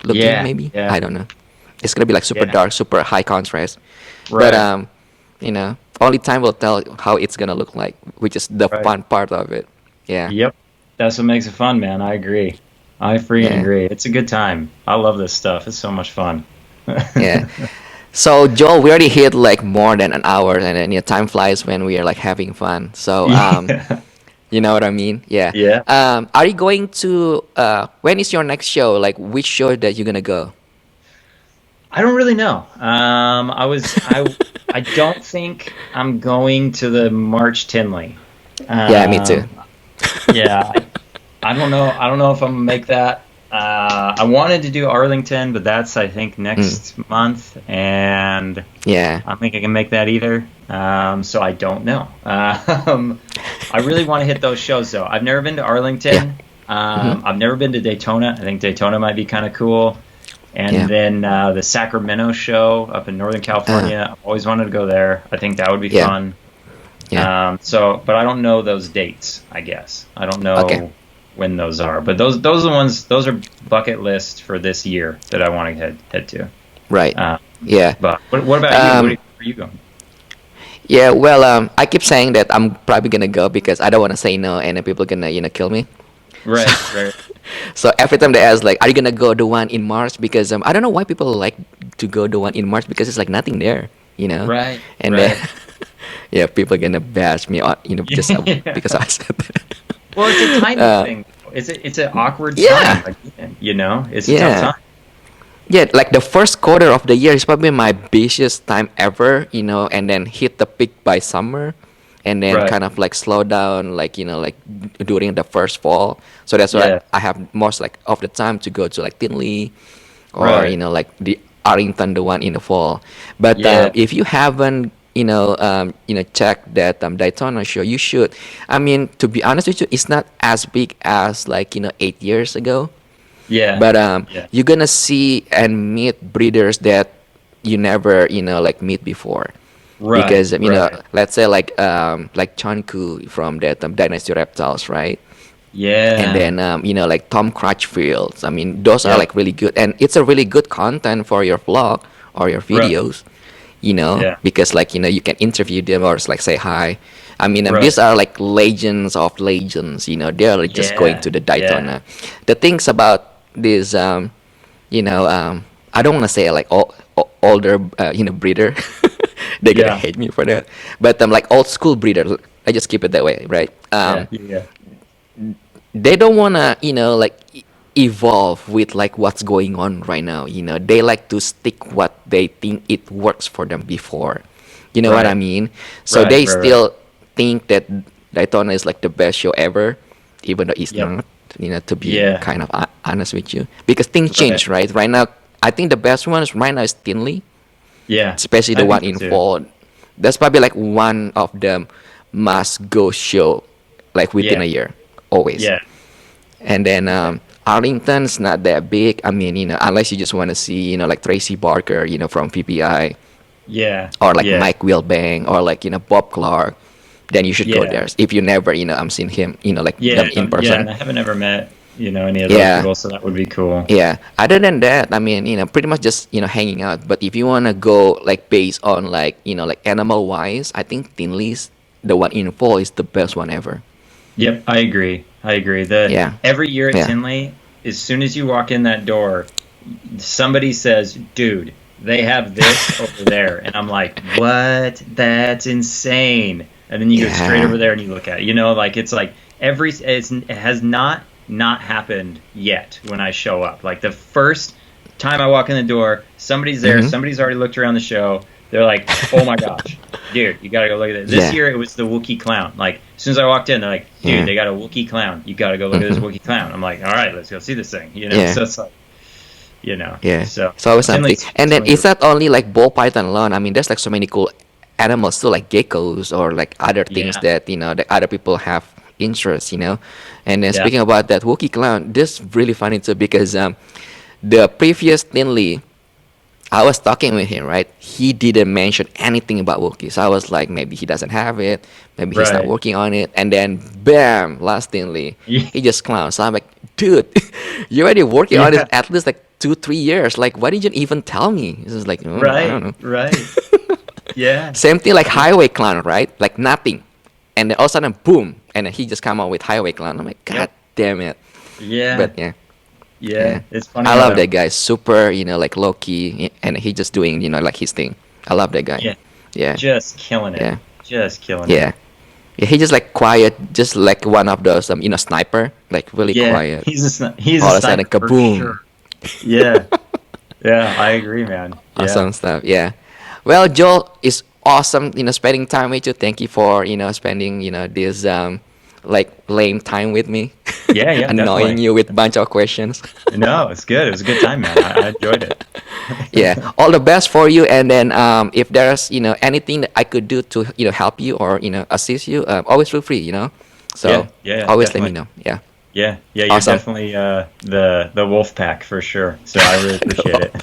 looking, yeah, maybe. yeah, I don't know. It's gonna be like super yeah. dark, super high contrast. But Right, only time will tell how it's gonna look like, which is the right. fun part of it. Yeah, Yep. That's what makes it fun, man. I agree. I freaking yeah, agree. It's a good time. I love this stuff. It's so much fun. yeah. So Joel, we already hit like more than an hour, and then time flies when we are like having fun. So Yeah. you know what I mean? Yeah. Yeah. Are you going to? When is your next show? Like, which show that you're gonna go? I don't really know. I don't think I'm going to the March Tinley. Yeah, me too. Yeah, I don't know. I don't know if I'm gonna make that. I wanted to do Arlington, but that's I think Mm, next month, and yeah. I don't think I can make that either. So I don't know. I really want to hit those shows though. I've never been to Yeah. Arlington. Hmm. I've never been to Daytona. I think Daytona might be kind of cool. And Yeah. then the Sacramento show up in Northern Uh, California. I've always wanted to go there. I think that would be yeah. fun. Yeah. But I don't know those dates, I guess. I don't Okay. know when those are. But those are the ones, those are bucket lists for this year that I want to head to. Right. Uh, Yeah. but what about you? Um, Where are you going? yeah. Well, I keep saying that I'm probably gonna go because I don't want to say no, and then people gonna kill me. So, Right, right. so every time they ask like, "Are you gonna go the one in March?" Because I don't know why people like to go the one in March because it's like nothing there, you know. Right, And then right. yeah, people gonna bash me on, just Yeah. because I said that. Well, it's a timing uh, thing. It's an awkward time. yeah, Like, it's a tough yeah. time. Yeah, like the first quarter of the year is probably my busiest time ever, and then hit the peak by summer, and then Right. kind of like slow down, like like during the first fall. So that's why Yeah. I have most like of the time to go to like Tinley, or Right. like the Arlington, the one in the fall. But Yeah. if you haven't, checked that Daytona show, you should. I mean, to be honest with you, it's not as big as like 8 years ago, Yeah. but Yeah. you're gonna see and meet breeders that you never like meet before, Right. because Right. let's say like Chanku from that Dynasty Reptiles, right? And Yeah. then like Tom Crutchfield. I mean, those are Yep. like really good, and it's a really good content for your vlog or your Right. videos, Yeah. because like you can interview them or just like say hi. I mean, Right. these are like legends of legends. They're like just going Yeah. to the Yeah. Daytona. The things about this, I don't want to say like older, breeder. They're gonna Yeah. hate me for that. But like old school breeder. I just keep it that way, right? Yeah. Yeah. They don't wanna like evolve with like what's going on right now. They like to stick what they think it works for them before. You know what I Right. mean? So Right. they Right. Right. still think that Daytona is like the best show ever, even though it's Yep. not. To be Yeah. kind of honest with you, because things Right. change, right? Right now, I think the best ones right now is Tinley, Yeah. especially I the think one so in too. fall. That's probably like one of the must go show, like within Yeah. a year, always. Yeah. And then Arlington's not that big. I mean, unless you just want to see, like Tracy Barker, from VPI, Yeah. or like Yeah. Mike Wilbang, or like Bob Clark, then you should go Yeah. there. If you never, I'm seeing him, like them Yeah. in Yeah. And person. I haven't ever met, any of those Yeah, people, so that would be cool. yeah. Other than that, I mean, pretty much just hanging out. But if you wanna go like based on like like animal wise, I think Tinley's the one in fall is the best one ever. Yep. I agree. I agree. Yeah, Every year at yeah, Tinley, as soon as you walk in that door, somebody says, "Dude, they have this over there," and I'm like, "What? That's insane!" And then you go straight yeah. over there and you look at it. Like it's like it has not happened yet when I show up. Like the first time I walk in the door, somebody's there. Hmm. Somebody's already looked around the show. They're like, "Oh my gosh, dude, you gotta go look at this." This Yeah, year it was the Wookiee clown. Like as soon as I walked in, they're like, "Dude, yeah. they got a Wookiee clown. You gotta go look at this Hmm. Wookiee clown." I'm like, "All right, let's go see this thing." Yeah, So it's like, yeah. so It's always something. Tinley's And then Tinley's it's not only like ball python alone. I mean, there's like so many cool animals too, like geckos or like other things yeah, that that other people have interest. And then yeah, speaking about that Wookiee clown, this really funny too because the previous Tinley, I was talking with him, right? He didn't mention anything about Wookiee. So I was like, maybe he doesn't have it. Maybe he's not Right. working on it. And then, bam, lastingly, Yeah. he just clowns. So I'm like, dude, you're already working on it Yeah. at least like 2-3 years. Like, why didn't you even tell me? It's just like, I don't Right. know. Right. Yeah. Same thing like Highway Clown, right? Like nothing. And then all of a sudden, boom. And then he just come out with Highway Clown. I'm like, God Yep. damn it. Yeah. But yeah. Yeah. Yeah, It's funny I how love that guy. Super, like low key, and he just doing, like his thing. I love that guy. Yeah. Yeah, Just killing it. yeah, Just killing it. yeah. Yeah, he just like quiet, just like one of those, sniper, like really Yeah. quiet. He's All a of a sudden, sniper for kaboom! sure. Yeah. Yeah. I agree, man. Yeah. Awesome stuff. Yeah. Well, Joel, it's awesome, spending time with you. Thank you for, spending, this like lame time with me, Yeah. Yeah. annoying Definitely. you with bunch of questions. No, it's good. It was a good time, man. I enjoyed it. Yeah, all the best for you. And then if there's anything that I could do to help you or assist you, always feel free. So Yeah. Yeah. always let me Definitely. know. Yeah, Yeah. Yeah. You're awesome. definitely the wolf pack for sure. So I really appreciate it.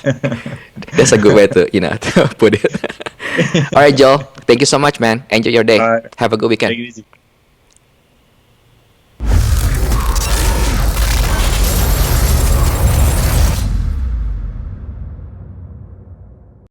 That's a good way to to put it. All right, Joel. Thank you so much, man. Enjoy your day. All right. Have a good weekend. Take it easy.